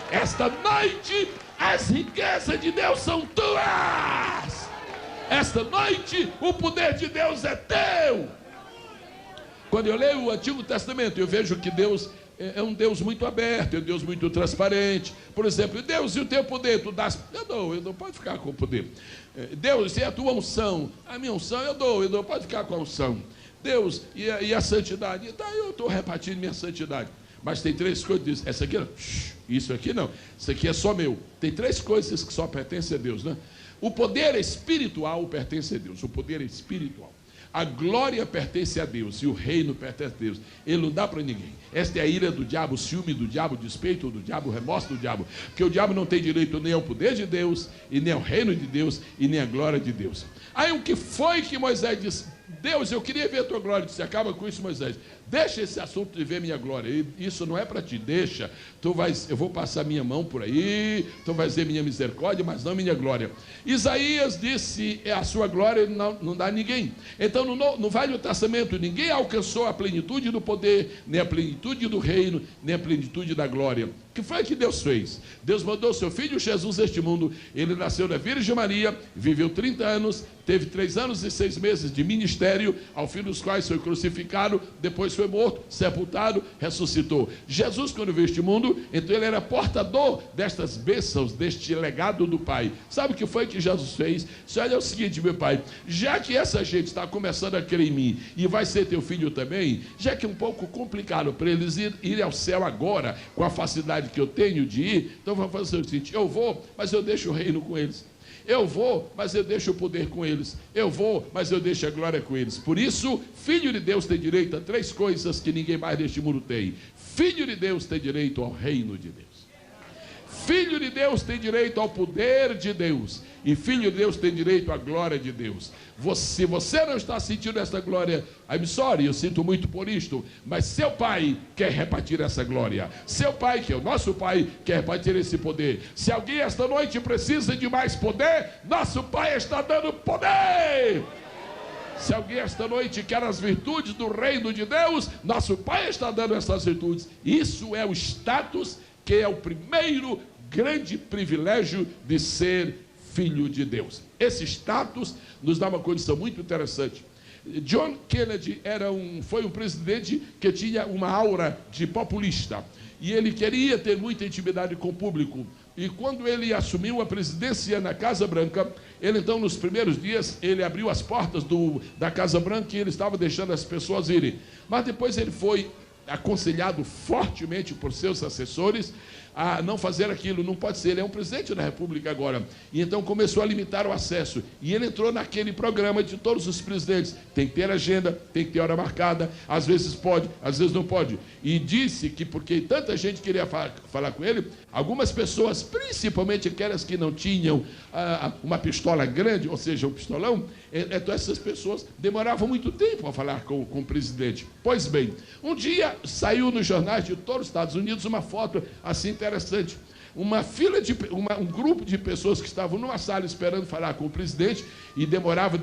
Esta noite as riquezas de Deus são tuas. Esta noite, o poder de Deus é teu. Quando eu leio o Antigo Testamento, eu vejo que Deus é um Deus muito aberto, é um Deus muito transparente. Por exemplo, Deus, e o teu poder? Tu dás? Eu dou, pode ficar com o poder. Deus, e a tua unção? A minha unção eu dou, pode ficar com a unção. Deus, e a santidade? Tá, eu estou repartindo minha santidade. Mas tem três coisas, essa aqui não, isso aqui não, isso aqui é só meu. Tem três coisas que só pertencem a Deus, né? O poder espiritual pertence a Deus, o poder espiritual. A glória pertence a Deus e o reino pertence a Deus. Ele não dá para ninguém. Esta é a ira do diabo, o ciúme do diabo, o despeito do diabo, o remorso do diabo. Porque o diabo não tem direito nem ao poder de Deus, e nem ao reino de Deus, e nem à glória de Deus. Aí o que foi que Moisés Deus, eu queria ver a tua glória. Disse, acaba com isso, Moisés. Deixa esse assunto de ver minha glória. Isso não é para ti, deixa. Eu vou passar minha mão por aí, tu vais ver minha misericórdia, mas não minha glória. Isaías disse, a sua glória não dá a ninguém. Então, no Velho Testamento, ninguém alcançou a plenitude do poder, nem a plenitude do reino, nem a plenitude da glória. O que foi que Deus fez? Deus mandou seu filho Jesus a este mundo. Ele nasceu da Virgem Maria, viveu 30 anos, teve 3 anos e 6 meses de ministério, ao fim dos quais foi crucificado, depois foi morto, sepultado, ressuscitou. Jesus, quando veio este mundo, então ele era portador destas bênçãos, deste legado do Pai. Sabe o que foi que Jesus fez? Disse, olha, é o seguinte, meu Pai, já que essa gente está começando a crer em mim, e vai ser teu filho também, já que é um pouco complicado para eles irem ao céu agora, com a facilidade que eu tenho de ir, então vamos fazer o seguinte, eu vou, mas eu deixo o reino com eles. Eu vou, mas eu deixo o poder com eles. Eu vou, mas eu deixo a glória com eles. Por isso, filho de Deus tem direito a 3 coisas que ninguém mais neste mundo tem. Filho de Deus tem direito ao reino de Deus. Filho de Deus tem direito ao poder de Deus. E filho de Deus tem direito à glória de Deus. Se você não está sentindo essa glória, I'm sorry, eu sinto muito por isto, mas seu pai quer repartir essa glória. Seu pai, que é o nosso pai, quer repartir esse poder. Se alguém esta noite precisa de mais poder, nosso pai está dando poder. Se alguém esta noite quer as virtudes do reino de Deus, nosso pai está dando essas virtudes. Isso é o status, que é o primeiro grande privilégio de ser filho de Deus. Esse status nos dá uma condição muito interessante. John Kennedy foi um presidente que tinha uma aura de populista, e ele queria ter muita intimidade com o público. E quando ele assumiu a presidência na Casa Branca, ele então, nos primeiros dias, ele abriu as portas da Casa Branca e ele estava deixando as pessoas irem. Mas depois ele foi aconselhado fortemente por seus assessores a não fazer aquilo, não pode ser, ele é um presidente da República agora. E então começou a limitar o acesso, e ele entrou naquele programa de todos os presidentes, tem que ter agenda, tem que ter hora marcada, às vezes pode, às vezes não pode, e disse que porque tanta gente queria falar com ele, algumas pessoas, principalmente aquelas que não tinham uma pistola grande, ou seja, um pistolão, então essas pessoas demoravam muito tempo a falar com o presidente. Pois bem, um dia saiu nos jornais de todos os Estados Unidos uma foto assim interessante. Um grupo de pessoas que estavam numa sala esperando falar com o presidente, e demorava,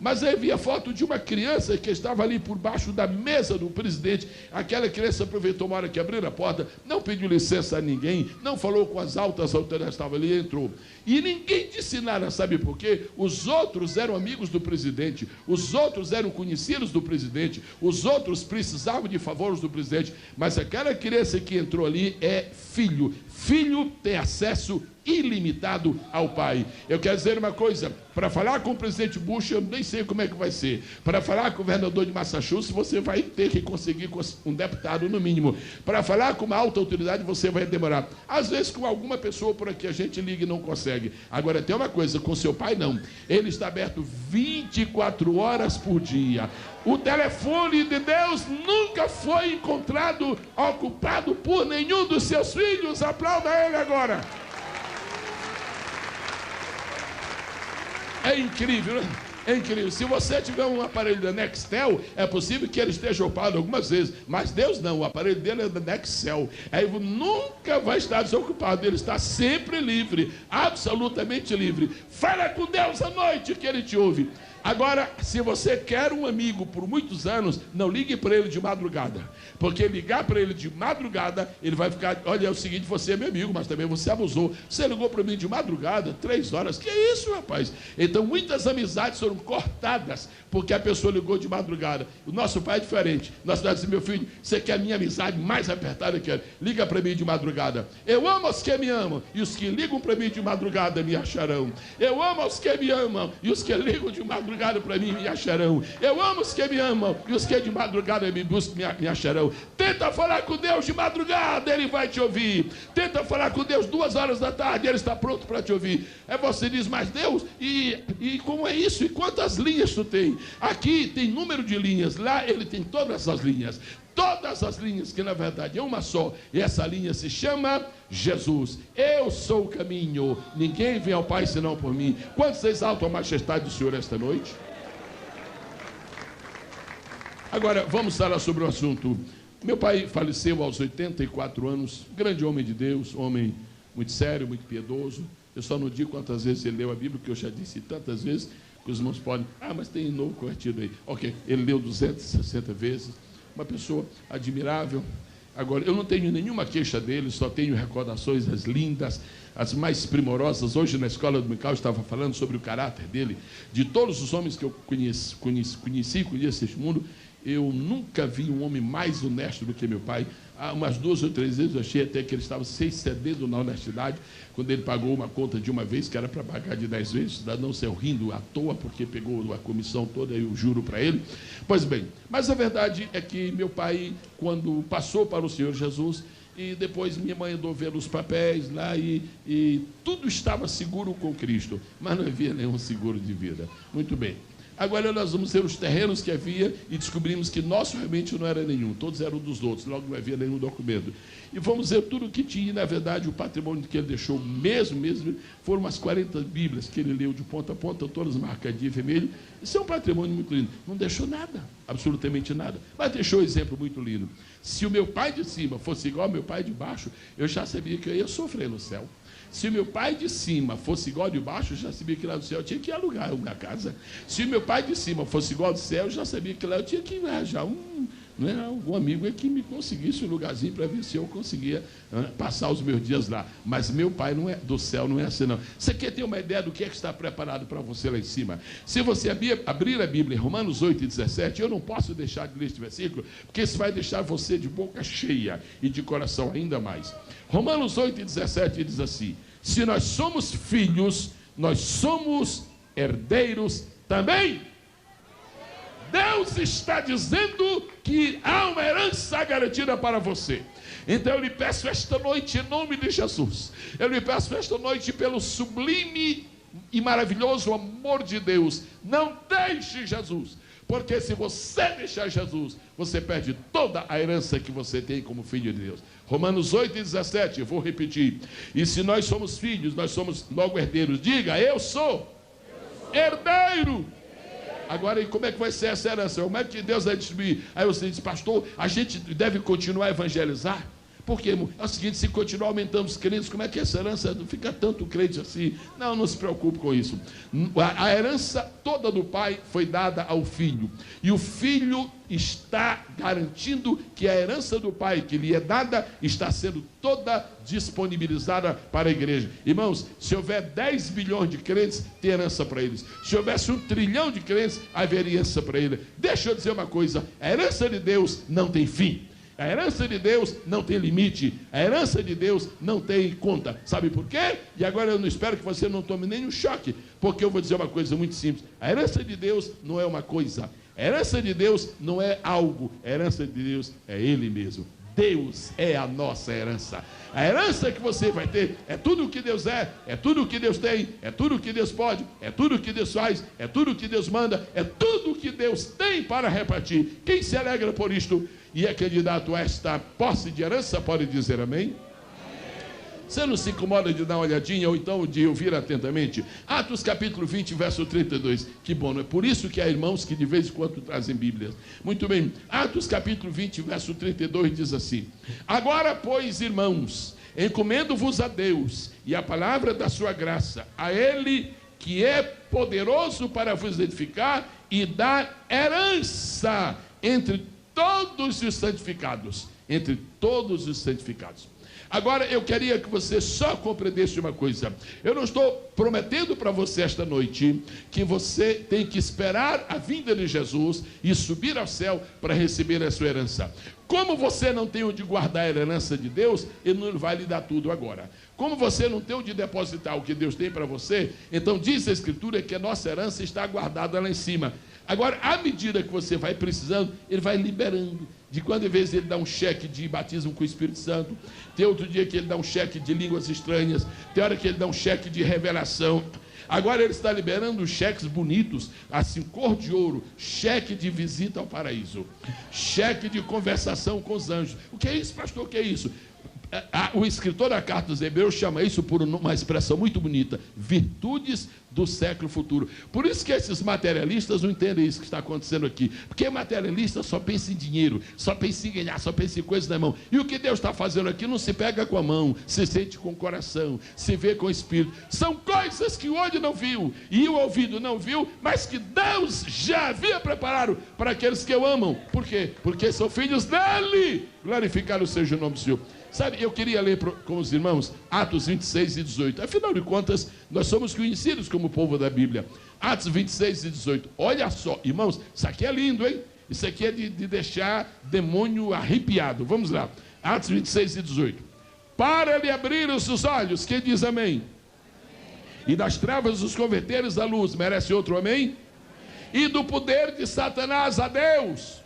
mas aí havia foto de uma criança que estava ali por baixo da mesa do presidente. Aquela criança aproveitou uma hora que abriu a porta, não pediu licença a ninguém, não falou com as altas autoridades, estava ali e entrou. E ninguém disse nada, sabe por quê? Os outros eram amigos do presidente, os outros eram conhecidos do presidente, os outros precisavam de favores do presidente, mas aquela criança que entrou ali é filho. Filho tem acesso ilimitado ao pai. Eu quero dizer uma coisa, para falar com o presidente Bush, eu nem sei como é que vai ser. Para falar com o governador de Massachusetts, você vai ter que conseguir um deputado no mínimo. Para falar com uma alta autoridade, você vai demorar. Às vezes com alguma pessoa por aqui a gente liga e não consegue. Agora tem uma coisa, com seu pai não. Ele está aberto 24 horas por dia. O telefone de Deus nunca foi encontrado ocupado por nenhum dos seus filhos. Aplauda ele agora. É incrível, né? É incrível. Se você tiver um aparelho da Nextel, é possível que ele esteja ocupado algumas vezes, mas Deus não, o aparelho dele é da Nextel. Aí nunca vai estar desocupado, ele está sempre livre, absolutamente livre. Fala com Deus à noite que ele te ouve. Agora, se você quer um amigo por muitos anos, não ligue para ele de madrugada, porque ligar para ele de madrugada, ele vai ficar, olha, é o seguinte, você é meu amigo, mas também você abusou, você ligou para mim de madrugada, 3 horas, que é isso, rapaz? Então, muitas amizades foram cortadas, porque a pessoa ligou de madrugada. O nosso pai é diferente, nosso pai diz, meu filho, você quer a minha amizade mais apertada que liga para mim de madrugada. Eu amo os que me amam, e os que ligam para mim de madrugada me acharão. Eu amo os que me amam, e os que ligam de madrugada para mim me acharão. Eu amo os que me amam, e os que de madrugada me buscam me acharão. Tenta falar com Deus de madrugada, ele vai te ouvir. Tenta falar com Deus 2 horas da tarde, ele está pronto para te ouvir. Aí você diz, mas Deus, e como é isso? E quantas linhas tu tem? Aqui tem número de linhas, lá ele tem todas as linhas. Todas as linhas, que na verdade é uma só, e essa linha se chama Jesus. Eu sou o caminho, ninguém vem ao Pai senão por mim. Quantos exaltam a majestade do Senhor esta noite? Agora, vamos falar sobre o assunto. Meu pai faleceu aos 84 anos, grande homem de Deus, homem muito sério, muito piedoso. Eu só não digo quantas vezes ele leu a Bíblia, que eu já disse tantas vezes, que os irmãos podem... mas tem novo convertido aí. Ok, ele leu 260 vezes, uma pessoa admirável. Agora, eu não tenho nenhuma queixa dele, só tenho recordações as lindas, as mais primorosas. Hoje, na escola dominical, eu estava falando sobre o caráter dele. De todos os homens que eu conheci este mundo, eu nunca vi um homem mais honesto do que meu pai. Umas 2 ou 3 vezes eu achei até que ele estava se excedendo na honestidade, quando ele pagou uma conta de uma vez, que era para pagar de 10 vezes, o cidadão saiu rindo à toa, porque pegou a comissão toda e o juro para ele. Pois bem, mas a verdade é que meu pai, quando passou para o Senhor Jesus, e depois minha mãe andou vendo os papéis lá, e tudo estava seguro com Cristo, mas não havia nenhum seguro de vida. Muito bem. Agora nós vamos ver os terrenos que havia e descobrimos que nosso realmente não era nenhum, todos eram dos outros, logo não havia nenhum documento. E vamos ver tudo o que tinha, e na verdade o patrimônio que ele deixou mesmo, foram umas 40 Bíblias que ele leu de ponta a ponta, todas marcadinhas vermelho. Isso é um patrimônio muito lindo. Não deixou nada, absolutamente nada, mas deixou um exemplo muito lindo. Se o meu pai de cima fosse igual ao meu pai de baixo, eu já sabia que eu ia sofrer no céu. Se o meu pai de cima fosse igual ao de baixo, eu já sabia que lá no céu eu tinha que alugar uma casa. Se o meu pai de cima fosse igual ao do céu, eu já sabia que lá eu tinha que arranjar algum amigo que me conseguisse um lugarzinho para ver se eu conseguia passar os meus dias lá. Mas meu pai não é, do céu não é assim, não. Você quer ter uma ideia do que é que está preparado para você lá em cima? Se você abrir a Bíblia em Romanos 8:17, eu não posso deixar de ler este versículo, porque isso vai deixar você de boca cheia e de coração ainda mais. Romanos 8:17 diz assim: se nós somos filhos, nós somos herdeiros também. Deus está dizendo que há uma herança garantida para você. Então eu lhe peço esta noite, em nome de Jesus, eu lhe peço esta noite pelo sublime e maravilhoso amor de Deus, não deixe Jesus, porque se você deixar Jesus, você perde toda a herança que você tem como filho de Deus. Romanos 8:17, eu vou repetir. E se nós somos filhos, nós somos logo herdeiros. Diga, eu sou herdeiro. Agora, e como é que vai ser essa herança? Como é que Deus vai distribuir? Aí você diz, pastor, a gente deve continuar a evangelizar? Porque é o seguinte, se continuar aumentando os crentes, como é que essa herança não fica tanto crente assim? Não se preocupe com isso. A herança toda do pai foi dada ao filho. E o filho está garantindo que a herança do pai que lhe é dada está sendo toda disponibilizada para a igreja. Irmãos, se houver 10 bilhões de crentes, tem herança para eles. Se houvesse 1 trilhão de crentes, haveria herança para eles. Deixa eu dizer uma coisa, a herança de Deus não tem fim. A herança de Deus não tem limite. A herança de Deus não tem conta. Sabe por quê? E agora eu não espero que você não tome nenhum choque, porque eu vou dizer uma coisa muito simples. A herança de Deus não é uma coisa. A herança de Deus não é algo. A herança de Deus é Ele mesmo. Deus é a nossa herança. A herança que você vai ter é tudo o que Deus é tudo o que Deus tem, é tudo o que Deus pode, é tudo o que Deus faz, é tudo o que Deus manda, é tudo o que Deus tem para repartir. Quem se alegra por isto e é candidato a esta posse de herança, pode dizer amém? Você não se incomoda de dar uma olhadinha ou então de ouvir atentamente? Atos capítulo 20, verso 32. Que bom, não é por isso que há irmãos que de vez em quando trazem Bíblias. Muito bem, Atos capítulo 20, verso 32 diz assim: agora, pois, irmãos, encomendo-vos a Deus e a palavra da sua graça, a Ele que é poderoso para vos edificar e dar herança entre todos os santificados. Entre todos os santificados. Agora, eu queria que você só compreendesse uma coisa. Eu não estou prometendo para você esta noite que você tem que esperar a vinda de Jesus e subir ao céu para receber a sua herança. Como você não tem onde guardar a herança de Deus, Ele não vai lhe dar tudo agora. Como você não tem onde depositar o que Deus tem para você, então diz a Escritura que a nossa herança está guardada lá em cima. Agora, à medida que você vai precisando, Ele vai liberando. De quando em vez ele dá um cheque de batismo com o Espírito Santo, tem outro dia que ele dá um cheque de línguas estranhas, tem hora que ele dá um cheque de revelação. Agora ele está liberando cheques bonitos, assim, cor de ouro, cheque de visita ao paraíso, cheque de conversação com os anjos. O que é isso, pastor? O que é isso? O escritor da carta dos Hebreus chama isso por uma expressão muito bonita: virtudes do século futuro. Por isso que esses materialistas não entendem isso que está acontecendo aqui. Porque materialista só pensa em dinheiro, só pensa em ganhar, só pensa em coisas na mão. E o que Deus está fazendo aqui não se pega com a mão, se sente com o coração, se vê com o espírito. São coisas que o olho não viu e o ouvido não viu, mas que Deus já havia preparado para aqueles que o amam. Por quê? Porque são filhos dele. Glorificado seja o nome do Senhor. Sabe, eu queria ler com os irmãos Atos 26 e 18. Afinal de contas, nós somos conhecidos como povo da Bíblia. Atos 26 e 18. Olha só, irmãos, isso aqui é lindo, hein? Isso aqui é de deixar demônio arrepiado. Vamos lá. Atos 26 e 18. Para lhe abrir os olhos, quem diz amém? E das trevas os converteres à luz. Merece outro amém? E do poder de Satanás a Deus.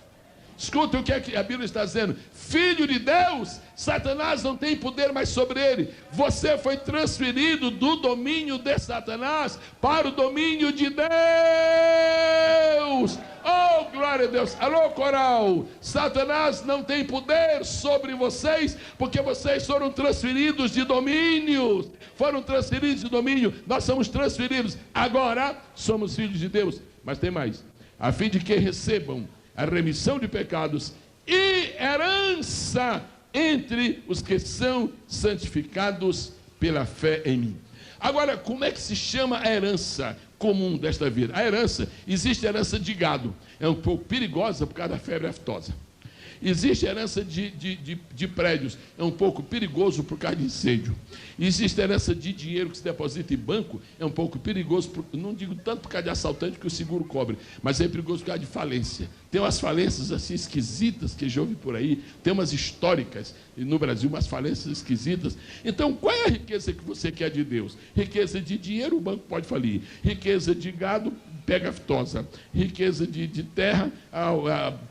Escuta o que a Bíblia está dizendo. Filho de Deus, Satanás não tem poder mais sobre ele. Você foi transferido do domínio de Satanás para o domínio de Deus. Oh, glória a Deus. Alô, coral. Satanás não tem poder sobre vocês, porque vocês foram transferidos de domínio. Foram transferidos de domínio. Nós somos transferidos. Agora somos filhos de Deus. Mas tem mais. A fim de que recebam a remissão de pecados e herança entre os que são santificados pela fé em mim. Agora, como é que se chama a herança comum desta vida? A herança, existe herança de gado, é um pouco perigosa por causa da febre aftosa. Existe herança de prédios, é um pouco perigoso por causa de incêndio. Existe herança de dinheiro que se deposita em banco, é um pouco perigoso, não digo tanto por causa de assaltante que o seguro cobre, mas é perigoso por causa de falência. Tem umas falências assim esquisitas que já ouvi por aí, tem umas históricas no Brasil, umas falências esquisitas. Então, qual é a riqueza que você quer de Deus? Riqueza de dinheiro, o banco pode falir. Riqueza de gado, pega aftosa. Riqueza de terra,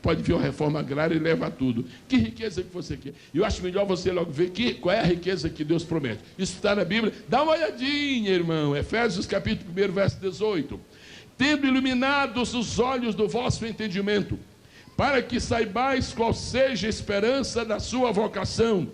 pode vir uma reforma agrária e leva tudo. Que riqueza que você quer? Eu acho melhor você logo ver qual é a riqueza que Deus promete. Isso está na Bíblia. Dá uma olhadinha, irmão. Efésios capítulo 1, verso 18. Tendo iluminados os olhos do vosso entendimento, para que saibais qual seja a esperança da sua vocação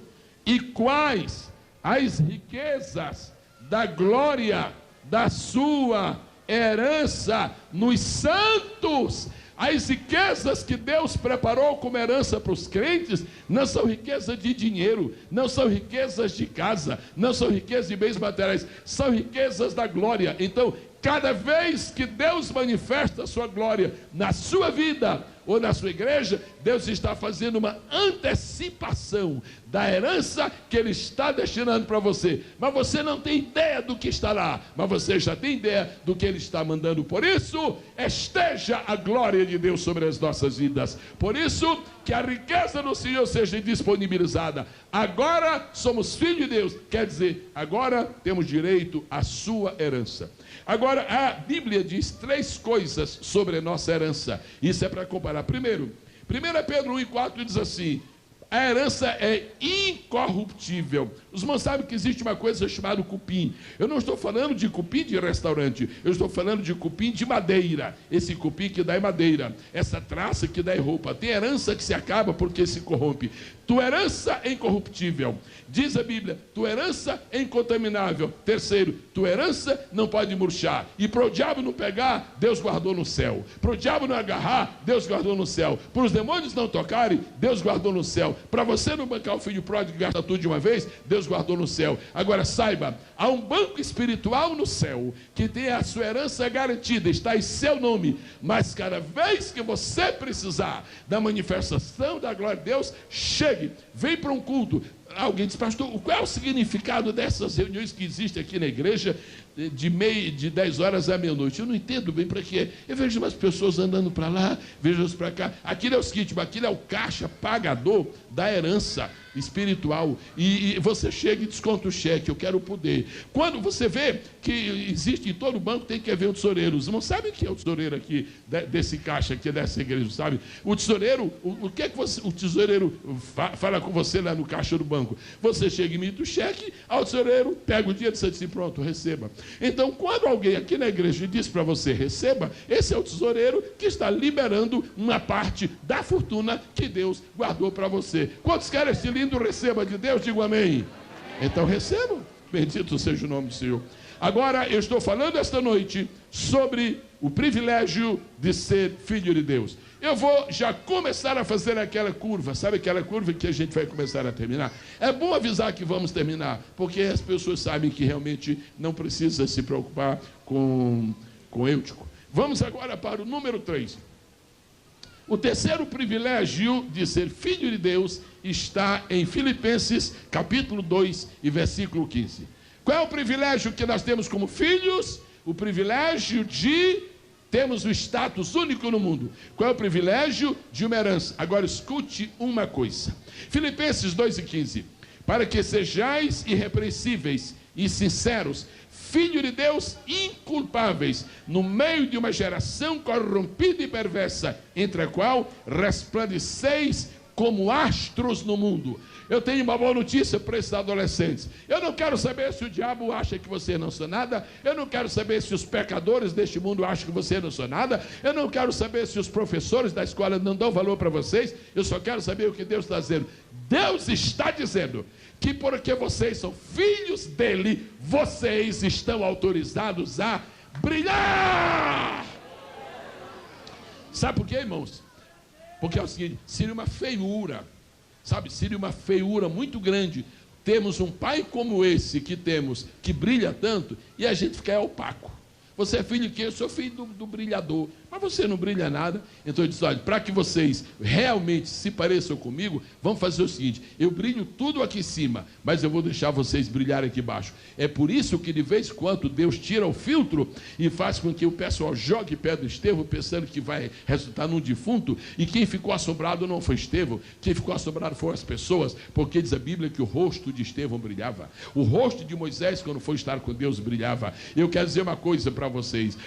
e quais as riquezas da glória da sua herança nos santos. As riquezas que Deus preparou como herança para os crentes não são riquezas de dinheiro, não são riquezas de casa, não são riquezas de bens materiais, são riquezas da glória. Então, cada vez que Deus manifesta a sua glória na sua vida ou na sua igreja, Deus está fazendo uma antecipação da herança que Ele está destinando para você. Mas você não tem ideia do que está lá, mas você já tem ideia do que Ele está mandando. Por isso, esteja a glória de Deus sobre as nossas vidas. Por isso, que a riqueza do Senhor seja disponibilizada. Agora somos filhos de Deus, quer dizer, agora temos direito à sua herança. Agora, a Bíblia diz 3 coisas sobre a nossa herança. Isso é para comparar. Primeiro, 1 Pedro 1,4 diz assim: a herança é incorruptível. Os irmãos sabem que existe uma coisa chamada cupim. Eu não estou falando de cupim de restaurante, eu estou falando de cupim de madeira. Esse cupim que dá em madeira, essa traça que dá em roupa. Tem herança que se acaba porque se corrompe. Tua herança é incorruptível. Diz a Bíblia, tua herança é incontaminável. Terceiro, tua herança não pode murchar. E para o diabo não pegar, Deus guardou no céu. Para o diabo não agarrar, Deus guardou no céu. Para os demônios não tocarem, Deus guardou no céu. Para você não bancar o filho pródigo e gastar tudo de uma vez, Deus guardou no céu. Agora saiba, há um banco espiritual no céu que tem a sua herança garantida, está em seu nome. Mas cada vez que você precisar da manifestação da glória de Deus, chegue, vem para um culto. Alguém diz, pastor, qual é o significado dessas reuniões que existem aqui na igreja de 10 horas à meia-noite? Eu não entendo bem para quê. Eu vejo umas pessoas andando para lá, vejo as para cá. Aquilo é o seguinte, aquilo é o caixa pagador da herança espiritual. E você chega e desconta o cheque, eu quero o poder. Quando você vê que existe em todo banco, tem que haver um tesoureiro. Os irmãos sabem que é o tesoureiro aqui, desse caixa aqui, dessa igreja, sabe? O tesoureiro, o que é que o tesoureiro fala com você lá no caixa do banco? Você chega e imita o cheque, ao tesoureiro, pega o dinheiro e diz assim, pronto, receba. Então, quando alguém aqui na igreja diz para você, receba, esse é o tesoureiro que está liberando uma parte da fortuna que Deus guardou para você. Quantos querem esse lindo receba de Deus? Digo amém. Então recebam. Bendito seja o nome do Senhor. Agora eu estou falando esta noite sobre o privilégio de ser filho de Deus. Eu vou já começar a fazer aquela curva, sabe aquela curva que a gente vai começar a terminar? É bom avisar que vamos terminar, porque as pessoas sabem que realmente não precisa se preocupar com Eutico. Vamos agora para o número 3. O terceiro privilégio de ser filho de Deus está em Filipenses capítulo 2 e versículo 15. Qual é o privilégio que nós temos como filhos? O privilégio de termos o status único no mundo. Qual é o privilégio? De uma herança. Agora escute uma coisa. Filipenses 2 e 15. Para que sejais irrepreensíveis e sinceros, filho de Deus inculpáveis, no meio de uma geração corrompida e perversa, entre a qual resplandeceis como astros no mundo. Eu tenho uma boa notícia para esses adolescentes. Eu não quero saber se o diabo acha que você não sou nada. Eu não quero saber se os pecadores deste mundo acham que você não sou nada. Eu não quero saber se os professores da escola não dão valor para vocês. Eu só quero saber o que Deus está dizendo. Deus está dizendo que porque vocês são filhos dele, vocês estão autorizados a brilhar. Sabe por quê, irmãos? Porque é o seguinte, seria uma feiura, sabe? Seria uma feiura muito grande termos um pai como esse que temos, que brilha tanto, e a gente ficar opaco. Você é filho de quem? Eu sou filho do brilhador. Mas você não brilha nada. Então eu disse, olha, para que vocês realmente se pareçam comigo, vamos fazer o seguinte, eu brilho tudo aqui em cima, mas eu vou deixar vocês brilharem aqui embaixo. É por isso que de vez em quando Deus tira o filtro e faz com que o pessoal jogue pedra de Estevão, pensando que vai resultar num defunto, e quem ficou assombrado não foi Estevão, quem ficou assombrado foram as pessoas, porque diz a Bíblia que o rosto de Estevão brilhava. O rosto de Moisés, quando foi estar com Deus, brilhava. Eu quero dizer uma coisa para vocês,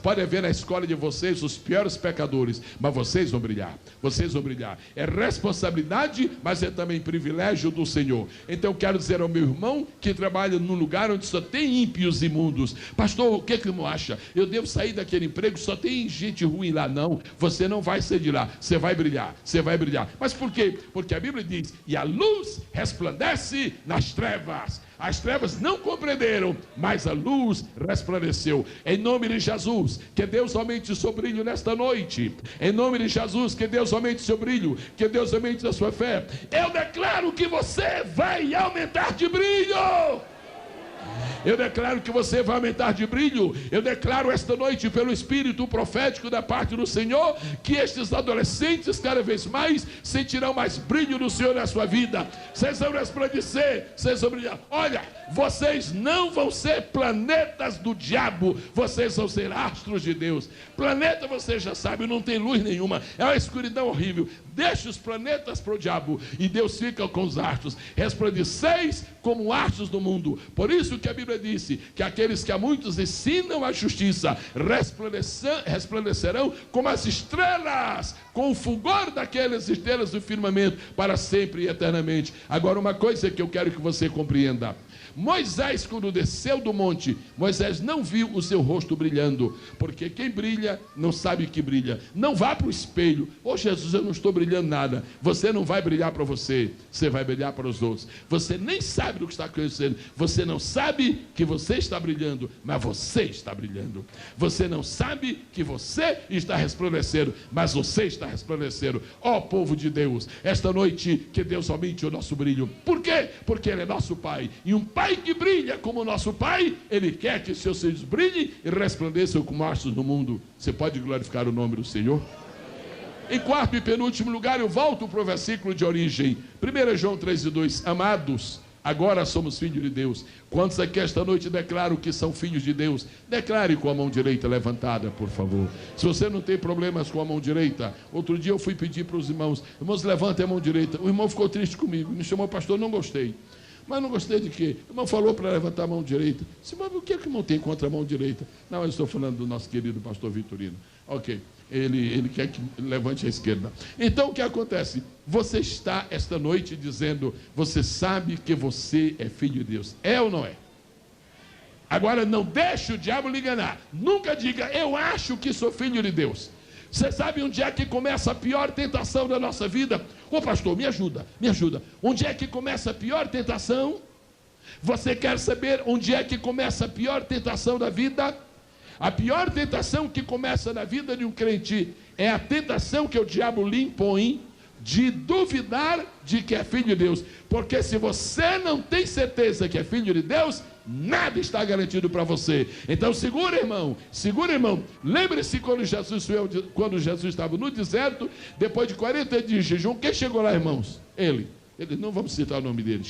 pode haver na escola de vocês os piores pecadores, mas vocês vão brilhar, vocês vão brilhar. É responsabilidade, mas é também privilégio do Senhor. Então eu quero dizer ao meu irmão que trabalha num lugar onde só tem ímpios imundos, pastor, o que não acha? Eu devo sair daquele emprego, só tem gente ruim lá? Não, você não vai sair de lá, você vai brilhar, você vai brilhar. Mas por quê? Porque a Bíblia diz, e a luz resplandece nas trevas. As trevas não compreenderam, mas a luz resplandeceu. Em nome de Jesus, que Deus aumente o seu brilho nesta noite. Em nome de Jesus, que Deus aumente o seu brilho, que Deus aumente a sua fé. Eu declaro que você vai aumentar de brilho. Eu declaro que você vai aumentar de brilho. Eu declaro esta noite pelo Espírito profético da parte do Senhor, que estes adolescentes cada vez mais sentirão mais brilho do Senhor na sua vida. Vocês vão resplandecer, vocês vão brilhar. Olha, vocês não vão ser planetas do diabo, vocês vão ser astros de Deus. Planeta, você já sabe, não tem luz nenhuma, é uma escuridão horrível. Deixa os planetas para o diabo e Deus fica com os astros. Resplandeceis como astros do mundo. Por isso que a Bíblia disse que aqueles que a muitos ensinam a justiça resplandecerão como as estrelas, com o fulgor daquelas estrelas do firmamento, para sempre e eternamente. Agora, uma coisa que eu quero que você compreenda. Moisés, quando desceu do monte, Moisés não viu o seu rosto brilhando, porque quem brilha não sabe que brilha. Não vá para o espelho. Ô Jesus, eu não estou brilhando nada. Você não vai brilhar para você, você vai brilhar para os outros. Você nem sabe do que está acontecendo. Você não sabe que você está brilhando, mas você está brilhando. Você não sabe que você está resplandecendo, mas você está resplandecendo. Ó povo de Deus, esta noite que Deus aumente o nosso brilho. Por quê? Porque Ele é nosso Pai. E um Pai que brilha como nosso Pai, Ele quer que seus filhos brilhem e resplandeçam como astros no mundo. Você pode glorificar o nome do Senhor? Em quarto e penúltimo lugar, eu volto para o versículo de origem. 1 João 3:2. Amados, agora somos filhos de Deus. Quantos aqui esta noite declaram que são filhos de Deus? Declare com a mão direita levantada, por favor. Se você não tem problemas com a mão direita, outro dia eu fui pedir para os irmãos, levantem a mão direita. O irmão ficou triste comigo, me chamou, pastor, não gostei. Mas não gostei de quê? O irmão falou para levantar a mão direita. Disse, mas o que é que o irmão tem contra a mão direita? Não, eu estou falando do nosso querido pastor Vitorino. Ok, ele quer que levante a esquerda. Então o que acontece? Você está esta noite dizendo, você sabe que você é filho de Deus. É ou não é? Agora não deixe o diabo lhe enganar. Nunca diga, eu acho que sou filho de Deus. Você sabe onde é que começa a pior tentação da nossa vida? Ô pastor, me ajuda. Onde é que começa a pior tentação? Você quer saber onde é que começa a pior tentação da vida? A pior tentação que começa na vida de um crente é a tentação que o diabo lhe impõe de duvidar de que é filho de Deus. Porque se você não tem certeza que é filho de Deus, nada está garantido para você. Então segura, irmão. Lembre-se quando Jesus estava no deserto, depois de 40 dias de jejum, quem chegou lá, irmãos? Ele, não vamos citar o nome dele,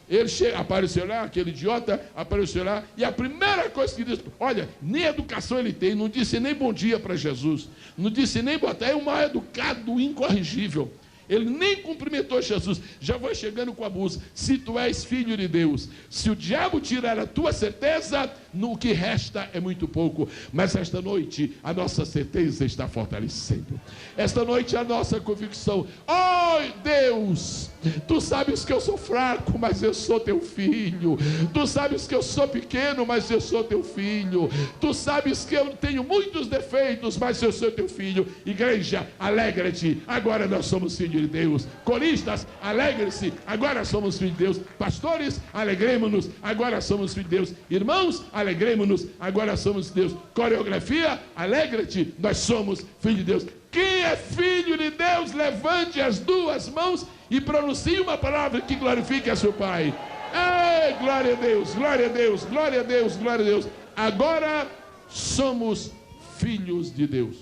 ele apareceu lá, aquele idiota apareceu lá, e a primeira coisa que diz, olha, nem educação ele tem, não disse nem bom dia para Jesus, não disse nem boa tarde, é um mal educado incorrigível. Ele nem cumprimentou Jesus, já vai chegando com abuso. Se tu és filho de Deus, se o diabo tirar a tua certeza, no que resta é muito pouco. Mas esta noite a nossa certeza está fortalecendo. Esta noite a nossa convicção, oh Deus, tu sabes que eu sou fraco, mas eu sou teu filho. Tu sabes que eu sou pequeno, mas eu sou teu filho. Tu sabes que eu tenho muitos defeitos, mas eu sou teu filho. Igreja, alegra-te, agora nós somos filhos de Deus. Coristas, alegre-se, agora somos filhos de Deus. Pastores, alegremos-nos, agora somos filhos de Deus. Irmãos, alegremos-nos, agora somos de Deus. Coreografia, alegra-te, nós somos filhos de Deus. Quem é filho de Deus, levante as duas mãos e pronuncie uma palavra que glorifique a seu Pai. Ei, glória a Deus, glória a Deus, glória a Deus, glória a Deus. Agora somos filhos de Deus.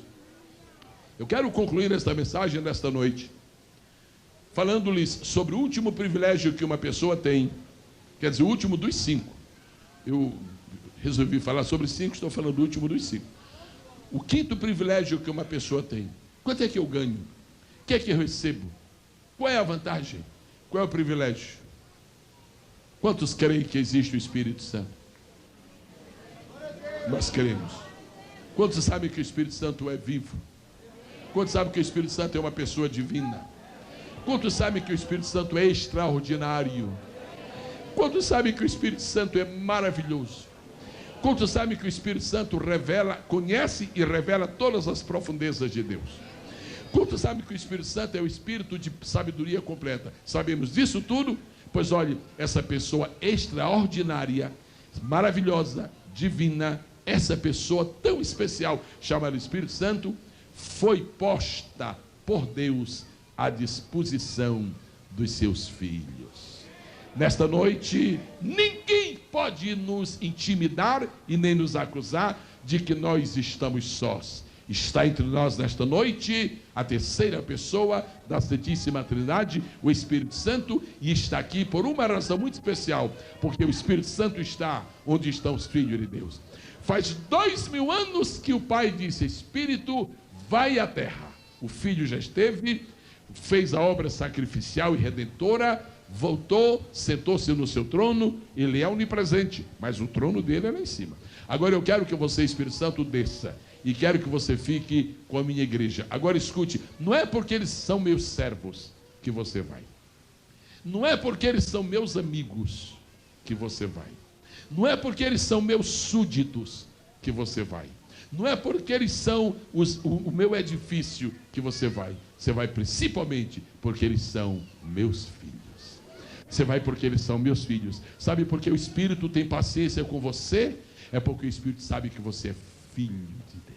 Eu quero concluir esta mensagem nesta noite, falando-lhes sobre o último privilégio que uma pessoa tem. Quer dizer, o último dos 5. Eu resolvi falar sobre 5, estou falando do último dos 5. O quinto privilégio que uma pessoa tem. Quanto é que eu ganho? O que é que eu recebo? Qual é a vantagem? Qual é o privilégio? Quantos creem que existe o Espírito Santo? Nós cremos. Quantos sabem que o Espírito Santo é vivo? Quantos sabem que o Espírito Santo é uma pessoa divina? Quantos sabem que o Espírito Santo é extraordinário? Quantos sabem que o Espírito Santo é maravilhoso? Quantos sabem que o Espírito Santo conhece e revela todas as profundezas de Deus? Quantos sabem que o Espírito Santo é o Espírito de sabedoria completa? Sabemos disso tudo? Pois olhe, essa pessoa extraordinária, maravilhosa, divina, essa pessoa tão especial, chamada Espírito Santo, foi posta por Deus à disposição dos seus filhos. Nesta noite, ninguém pode nos intimidar e nem nos acusar de que nós estamos sós. Está entre nós nesta noite a terceira pessoa da Santíssima Trindade, o Espírito Santo, e está aqui por uma razão muito especial, porque o Espírito Santo está onde estão os filhos de Deus. Faz 2000 anos que o Pai disse, Espírito, vai à terra. O Filho já esteve, fez a obra sacrificial e redentora, voltou, sentou-se no seu trono, ele é onipresente, mas o trono dele é lá em cima. Agora eu quero que você, Espírito Santo, desça, e quero que você fique com a minha igreja. Agora escute, não é porque eles são meus servos que você vai, não é porque eles são meus amigos que você vai, não é porque eles são meus súditos que você vai, não é porque eles são o meu edifício que você vai principalmente porque eles são meus filhos. Você vai porque eles são meus filhos. Sabe por que o Espírito tem paciência com você? É porque o Espírito sabe que você é filho de Deus.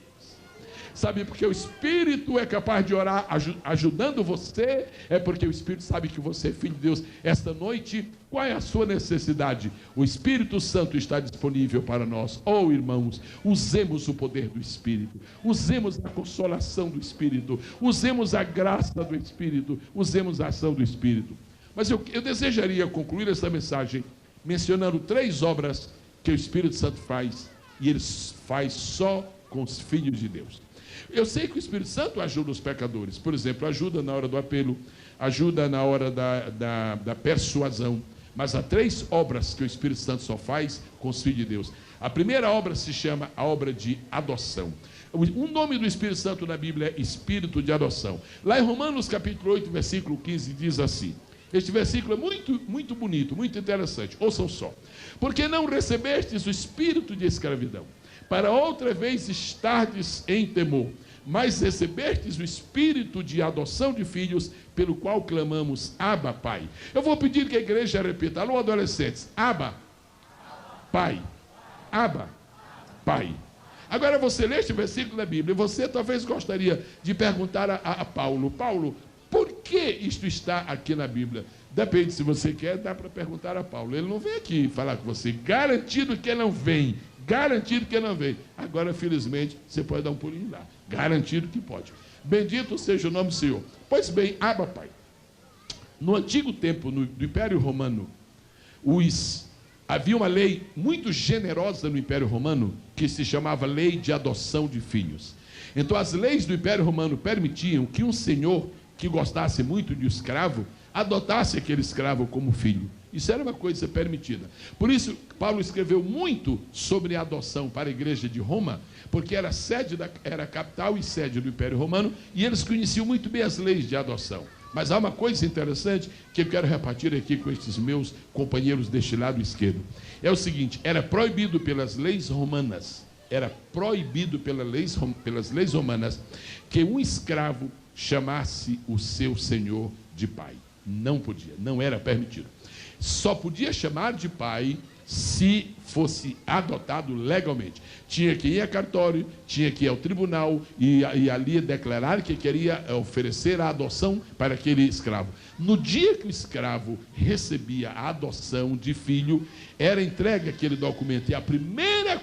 Sabe porque o Espírito é capaz de orar ajudando você? É porque o Espírito sabe que você é filho de Deus. Esta noite, qual é a sua necessidade? O Espírito Santo está disponível para nós. Oh, irmãos, usemos o poder do Espírito. Usemos a consolação do Espírito. Usemos a graça do Espírito. Usemos a ação do Espírito. Mas eu desejaria concluir essa mensagem mencionando 3 obras que o Espírito Santo faz, e ele faz só com os filhos de Deus. Eu sei que o Espírito Santo ajuda os pecadores, por exemplo, ajuda na hora do apelo, ajuda na hora da persuasão, mas há 3 obras que o Espírito Santo só faz com os filhos de Deus. A primeira obra se chama a obra de adoção. O nome do Espírito Santo na Bíblia é Espírito de adoção. Lá em Romanos capítulo 8, versículo 15, diz assim. Este versículo é muito, muito bonito, muito interessante. Ouçam só. Porque não recebestes o espírito de escravidão, para outra vez estardes em temor, mas recebestes o Espírito de adoção de filhos, pelo qual clamamos, Abba, Pai. Eu vou pedir que a igreja repita, alô adolescentes, Abba, Pai, Abba, Pai. Agora você lê este versículo da Bíblia, e você talvez gostaria de perguntar a Paulo, Paulo, por que isto está aqui na Bíblia? Depende, se você quer, dá para perguntar a Paulo. Ele não vem aqui falar com você, garantido que ele não vem, garantido que ele não vem. Agora, felizmente, você pode dar um pulinho lá, garantido que pode. Bendito seja o nome do Senhor. Pois bem, Abba, Pai. No antigo tempo, do Império Romano, havia uma lei muito generosa no Império Romano, que se chamava Lei de Adoção de Filhos. Então, as leis do Império Romano permitiam que um senhor que gostasse muito de um escravo, adotasse aquele escravo como filho. Isso era uma coisa permitida. Por isso, Paulo escreveu muito sobre a adoção para a igreja de Roma, porque era a capital e sede do Império Romano, e eles conheciam muito bem as leis de adoção. Mas há uma coisa interessante que eu quero repartir aqui com estes meus companheiros deste lado esquerdo. É o seguinte, era proibido pelas leis romanas, pelas leis romanas, que um escravo chamasse o seu senhor de pai. Não podia, não era permitido. Só podia chamar de pai se fosse adotado legalmente. Tinha que ir a cartório, tinha que ir ao tribunal e ali declarar que queria oferecer a adoção para aquele escravo. No dia que o escravo recebia a adoção de filho, era entregue aquele documento e a primeira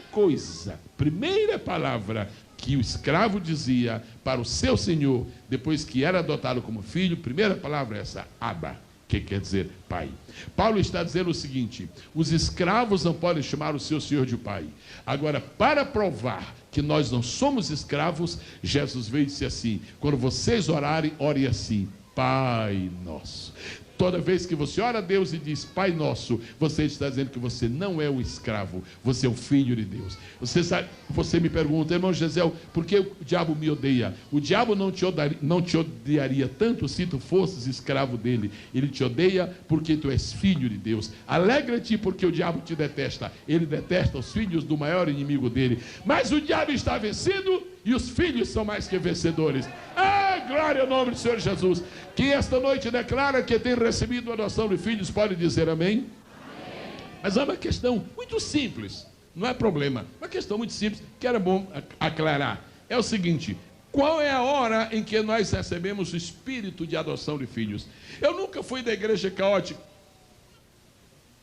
palavra que o escravo dizia para o seu senhor, depois que era adotado como filho, primeira palavra é essa, Abba, que quer dizer pai. Paulo está dizendo o seguinte, os escravos não podem chamar o seu senhor de pai. Agora, para provar que nós não somos escravos, Jesus veio e disse assim, quando vocês orarem, orem assim, Pai Nosso. Toda vez que você ora a Deus e diz Pai Nosso, você está dizendo que você não é um escravo, você é um filho de Deus. Você me pergunta, irmão Gisel, por que o diabo me odeia? O diabo não te odiaria tanto se tu fosses escravo dele. Ele te odeia porque tu és filho de Deus. Alegra-te porque o diabo te detesta. Ele detesta os filhos do maior inimigo dele. Mas o diabo está vencido e os filhos são mais que vencedores. Glória ao nome do Senhor Jesus. Quem esta noite declara que tem recebido a adoção de filhos, pode dizer amém? Amém. Mas é uma questão muito simples, não é problema, uma questão muito simples, que era bom aclarar. É o seguinte, qual é a hora em que nós recebemos o espírito de adoção de filhos? Eu nunca fui da igreja caótica.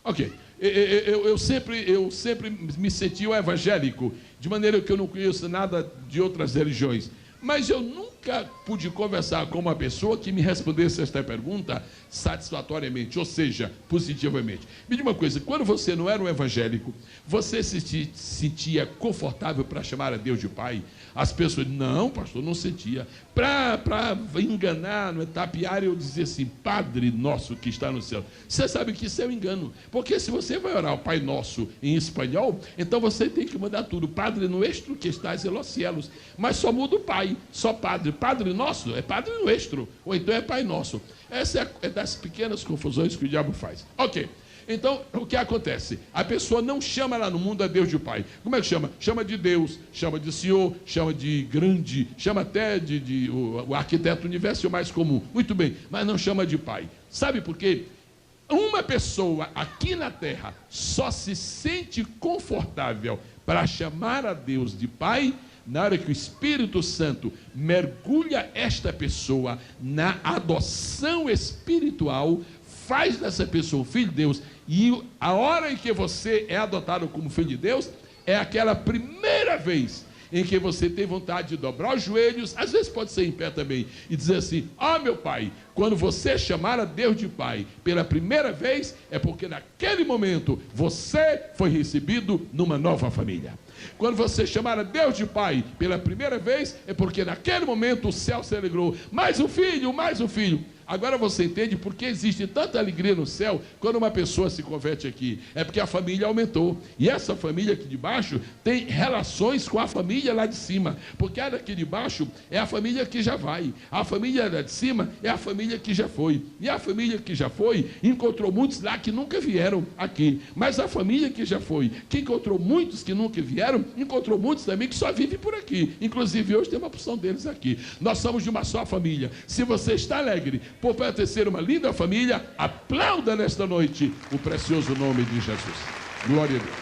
Ok, eu sempre me senti um evangélico, de maneira que eu não conheço nada de outras religiões. Mas eu nunca pude conversar com uma pessoa que me respondesse esta pergunta satisfatoriamente, ou seja, positivamente. Me diga uma coisa, quando você não era um evangélico, você se sentia confortável para chamar a Deus de Pai? As pessoas, não, pastor, não sentia. Para enganar, no tapear, eu dizia assim, Padre Nosso que está no céu. Você sabe que isso é um engano, porque se você vai orar o Pai Nosso em espanhol, então você tem que mudar tudo. Padre Nuestro que estás en los cielos, mas só muda o Pai, só Padre. Padre Nosso é Padre Nuestro, ou então é Pai Nosso. Essa é das pequenas confusões que o diabo faz. Ok. Então, o que acontece? A pessoa não chama lá no mundo a Deus de Pai. Como é que chama? Chama de Deus, chama de Senhor, chama de grande, chama até o arquiteto do universo, é o mais comum. Muito bem, mas não chama de Pai. Sabe por quê? Uma pessoa aqui na terra só se sente confortável para chamar a Deus de Pai na hora que o Espírito Santo mergulha esta pessoa na adoção espiritual, faz dessa pessoa um filho de Deus, e a hora em que você é adotado como filho de Deus, é aquela primeira vez em que você tem vontade de dobrar os joelhos, às vezes pode ser em pé também, e dizer assim, meu Pai, quando você chamar a Deus de Pai pela primeira vez, é porque naquele momento você foi recebido numa nova família. Quando você chamar a Deus de Pai pela primeira vez, é porque naquele momento o céu se alegrou, mais um filho, mais um filho. Agora você entende por que existe tanta alegria no céu quando uma pessoa se converte aqui. É porque a família aumentou. E essa família aqui de baixo tem relações com a família lá de cima. Porque a daqui de baixo é a família que já vai. A família lá de cima é a família que já foi. E a família que já foi encontrou muitos lá que nunca vieram aqui. Mas a família que já foi, que encontrou muitos que nunca vieram, encontrou muitos também que só vivem por aqui. Inclusive hoje tem uma porção deles aqui. Nós somos de uma só família. Se você está alegre por pertencer a uma linda família, aplauda nesta noite o precioso nome de Jesus. Glória a Deus.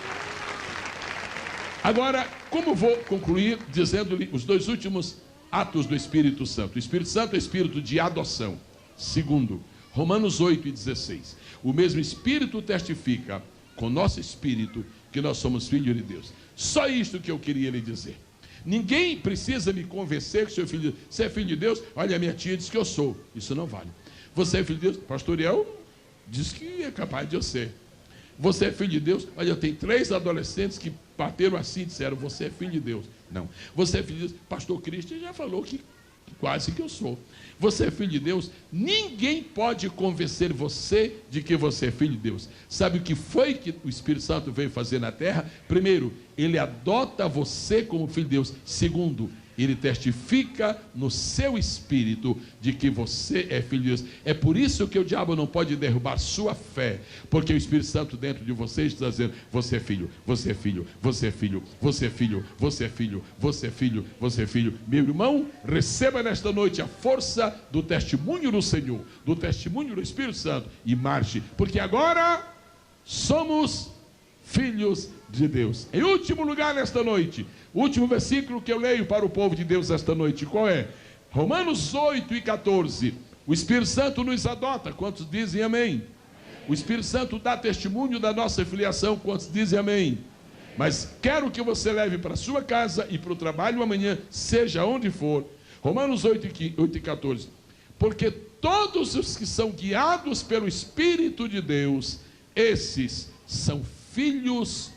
Agora, como vou concluir dizendo-lhe os dois últimos atos do Espírito Santo. O Espírito Santo é espírito de adoção. Segundo, Romanos 8:16. O mesmo Espírito testifica com nosso espírito que nós somos filhos de Deus. Só isto que eu queria lhe dizer. Ninguém precisa me convencer que você é filho de Deus. Olha, a minha tia diz que eu sou. Isso não vale. Você é filho de Deus? Pastor Eliel diz que é capaz de eu ser. Você é filho de Deus? Olha, eu tenho 3 adolescentes que bateram assim e disseram, você é filho de Deus. Não. Você é filho de Deus? Pastor Cristian já falou que quase que eu sou. Você é filho de Deus? Ninguém pode convencer você de que você é filho de Deus. Sabe o que foi que o Espírito Santo veio fazer na terra? Primeiro, ele adota você como filho de Deus. Segundo, ele testifica no seu espírito de que você é filho de Deus. É por isso que o diabo não pode derrubar sua fé, porque o Espírito Santo dentro de você está dizendo, você é filho, você é filho, você é filho, você é filho, você é filho, você é filho, você é filho. Meu irmão, receba nesta noite a força do testemunho do Senhor, do testemunho do Espírito Santo e marche, porque agora somos filhos de Deus. Em último lugar nesta noite, o último versículo que eu leio para o povo de Deus esta noite, qual é? Romanos 8:14. O Espírito Santo nos adota. Quantos dizem amém? O Espírito Santo dá testemunho da nossa filiação. Quantos dizem amém? Mas quero que você leve para a sua casa e para o trabalho amanhã, seja onde for. Romanos 8:14. Porque todos os que são guiados pelo Espírito de Deus, esses são filhos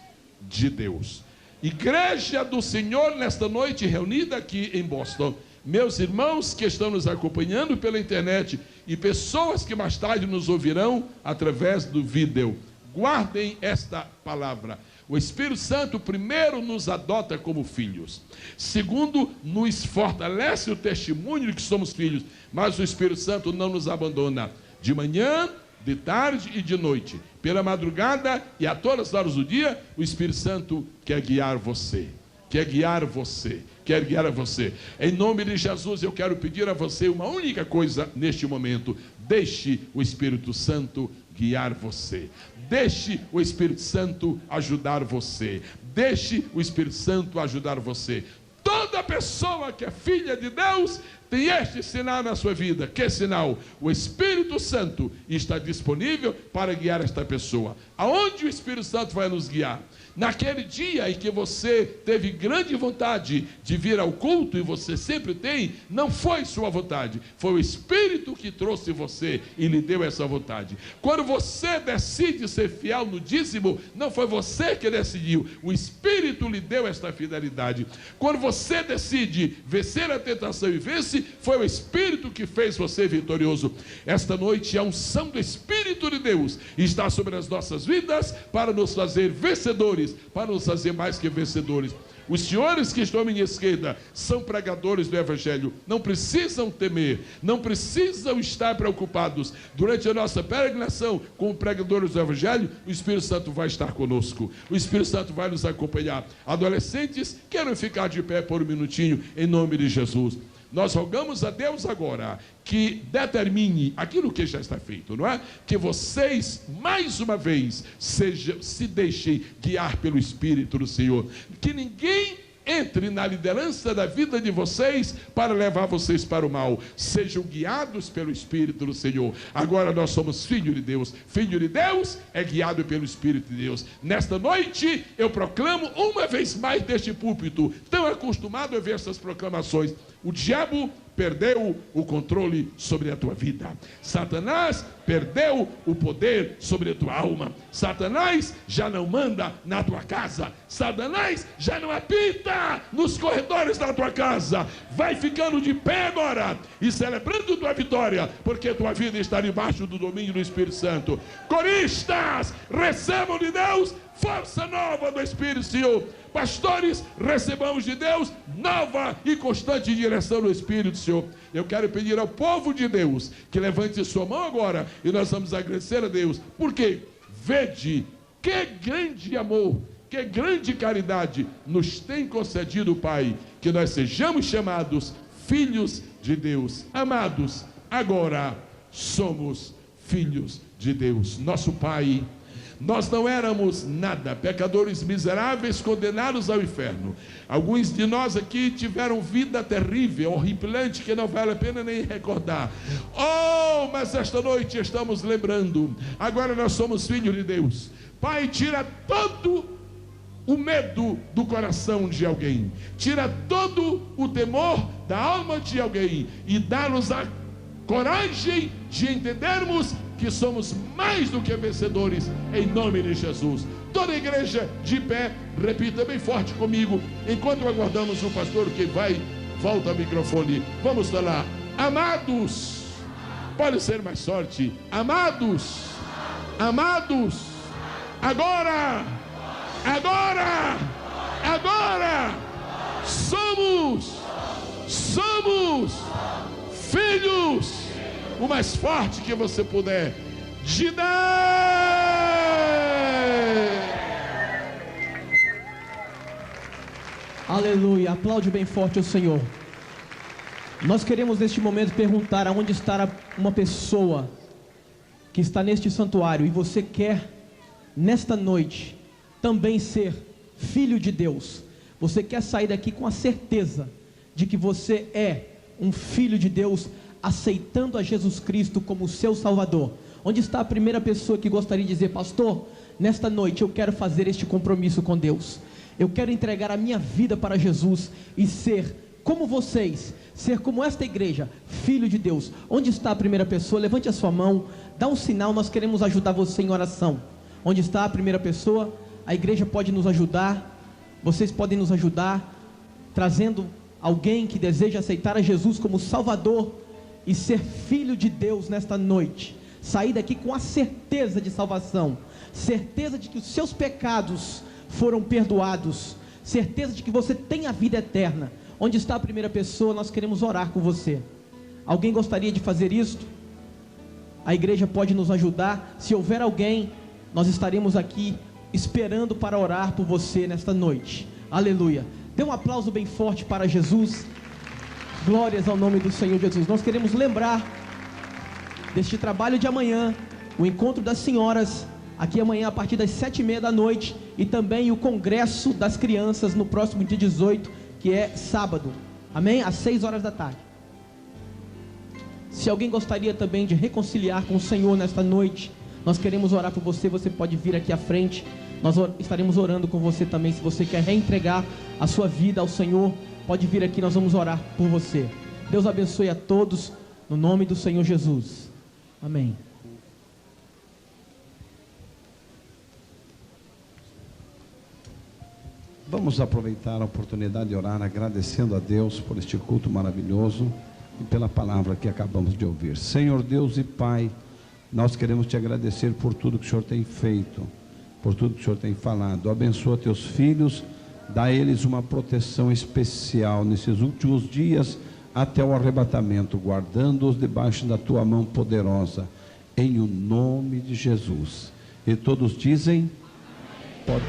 de Deus. Igreja do Senhor nesta noite reunida aqui em Boston, meus irmãos que estão nos acompanhando pela internet e pessoas que mais tarde nos ouvirão através do vídeo, guardem esta palavra. O Espírito Santo primeiro nos adota como filhos, segundo nos fortalece o testemunho de que somos filhos, mas o Espírito Santo não nos abandona de manhã, de tarde e de noite, pela madrugada e a todas as horas do dia. O Espírito Santo quer guiar você, quer guiar você, quer guiar a você. Em nome de Jesus eu quero pedir a você uma única coisa neste momento: deixe o Espírito Santo guiar você, deixe o Espírito Santo ajudar você, deixe o Espírito Santo ajudar você. Toda pessoa que é filha de Deus tem este sinal na sua vida. Que sinal? O Espírito Santo está disponível para guiar esta pessoa. Aonde o Espírito Santo vai nos guiar? Naquele dia em que você teve grande vontade de vir ao culto, e você sempre tem, não foi sua vontade, foi o Espírito que trouxe você e lhe deu essa vontade. Quando você decide ser fiel no dízimo, não foi você que decidiu, o Espírito lhe deu esta fidelidade. Quando você decide vencer a tentação e vence, foi o Espírito que fez você vitorioso. Esta noite a unção do Espírito de Deus está sobre as nossas vidas para nos fazer vencedores, para nos fazer mais que vencedores. Os senhores que estão à minha esquerda são pregadores do Evangelho, não precisam temer, não precisam estar preocupados. Durante a nossa peregrinação como pregadores do Evangelho, o Espírito Santo vai estar conosco, o Espírito Santo vai nos acompanhar. Adolescentes, querem ficar de pé por um minutinho, em nome de Jesus. Nós rogamos a Deus agora que determine aquilo que já está feito, não é? Que vocês, mais uma vez, se deixem guiar pelo Espírito do Senhor. Que ninguém entre na liderança da vida de vocês para levar vocês para o mal. Sejam guiados pelo Espírito do Senhor. Agora nós somos filhos de Deus. Filho de Deus é guiado pelo Espírito de Deus. Nesta noite eu proclamo uma vez mais deste púlpito, tão acostumado a ver essas proclamações. O diabo perdeu o controle sobre a tua vida. Satanás perdeu o poder sobre a tua alma. Satanás já não manda na tua casa. Satanás já não apita nos corredores da tua casa. Vai ficando de pé agora e celebrando tua vitória, porque tua vida está debaixo do domínio do Espírito Santo. Coristas, recebam de Deus força nova do Espírito Senhor. Pastores, recebamos de Deus nova e constante direção do Espírito Senhor. Eu quero pedir ao povo de Deus que levante sua mão agora e nós vamos agradecer a Deus. Porque vede que grande amor, que grande caridade nos tem concedido o Pai, que nós sejamos chamados filhos de Deus. Amados, agora somos filhos de Deus. Nosso Pai, nós não éramos nada, pecadores miseráveis, condenados ao inferno. Alguns de nós aqui tiveram vida terrível, horripilante, que não vale a pena nem recordar. Oh, mas esta noite estamos lembrando. Agora nós somos filhos de Deus. Pai, tira todo o medo do coração de alguém. Tira todo o temor da alma de alguém e dá-nos a coragem de entendermos que somos mais do que vencedores, em nome de Jesus. Toda a igreja de pé, repita bem forte comigo, enquanto aguardamos o pastor que volta ao microfone. Vamos falar: amados, pode ser mais forte, amados, amados, agora, somos filhos, o mais forte que você puder, de Deus. Aleluia, aplaude bem forte o Senhor. Nós queremos neste momento perguntar aonde está uma pessoa que está neste santuário e você quer nesta noite também ser filho de Deus. Você quer sair daqui com a certeza de que você é um filho de Deus, aceitando a Jesus Cristo como seu Salvador. Onde está a primeira pessoa que gostaria de dizer: pastor, nesta noite eu quero fazer este compromisso com Deus, eu quero entregar a minha vida para Jesus e ser como vocês, ser como esta igreja, filho de Deus. Onde está a primeira pessoa? Levante a sua mão, dá um sinal, nós queremos ajudar você em oração. Onde está a primeira pessoa? A igreja pode nos ajudar, vocês podem nos ajudar, trazendo alguém que deseja aceitar a Jesus como Salvador e ser filho de Deus nesta noite. Sair daqui com a certeza de salvação, certeza de que os seus pecados foram perdoados, certeza de que você tem a vida eterna. Onde está a primeira pessoa? Nós queremos orar com você. Alguém gostaria de fazer isto? A igreja pode nos ajudar. Se houver alguém, nós estaremos aqui esperando para orar por você nesta noite. Aleluia. Dê um aplauso bem forte para Jesus. Glórias ao nome do Senhor Jesus. Nós queremos lembrar deste trabalho de amanhã, o encontro das senhoras, aqui amanhã a partir das 7h30 da noite, e também o congresso das crianças no próximo dia 18, que é sábado, amém? Às 6 horas da tarde. Se alguém gostaria também de reconciliar com o Senhor nesta noite, nós queremos orar por você. Você pode vir aqui à frente, nós estaremos orando com você também. Se você quer reentregar a sua vida ao Senhor, pode vir aqui, nós vamos orar por você. Deus abençoe a todos, no nome do Senhor Jesus, amém. Vamos aproveitar a oportunidade de orar, agradecendo a Deus por este culto maravilhoso e pela palavra que acabamos de ouvir. Senhor Deus e Pai, nós queremos te agradecer por tudo que o Senhor tem feito, por tudo que o Senhor tem falado. Abençoa teus filhos, dá a eles uma proteção especial nesses últimos dias até o arrebatamento, guardando-os debaixo da tua mão poderosa, em o nome de Jesus. E todos dizem: pode.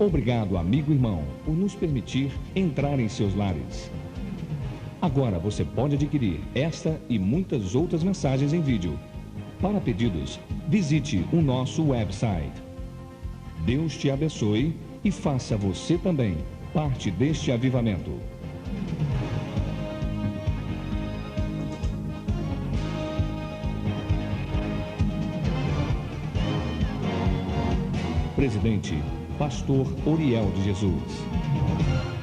Obrigado, amigo e irmão, por nos permitir entrar em seus lares. Agora você pode adquirir esta e muitas outras mensagens em vídeo. Para pedidos, visite o nosso website. Deus te abençoe e faça você também parte deste avivamento. Presidente, Pastor Oriel de Jesus.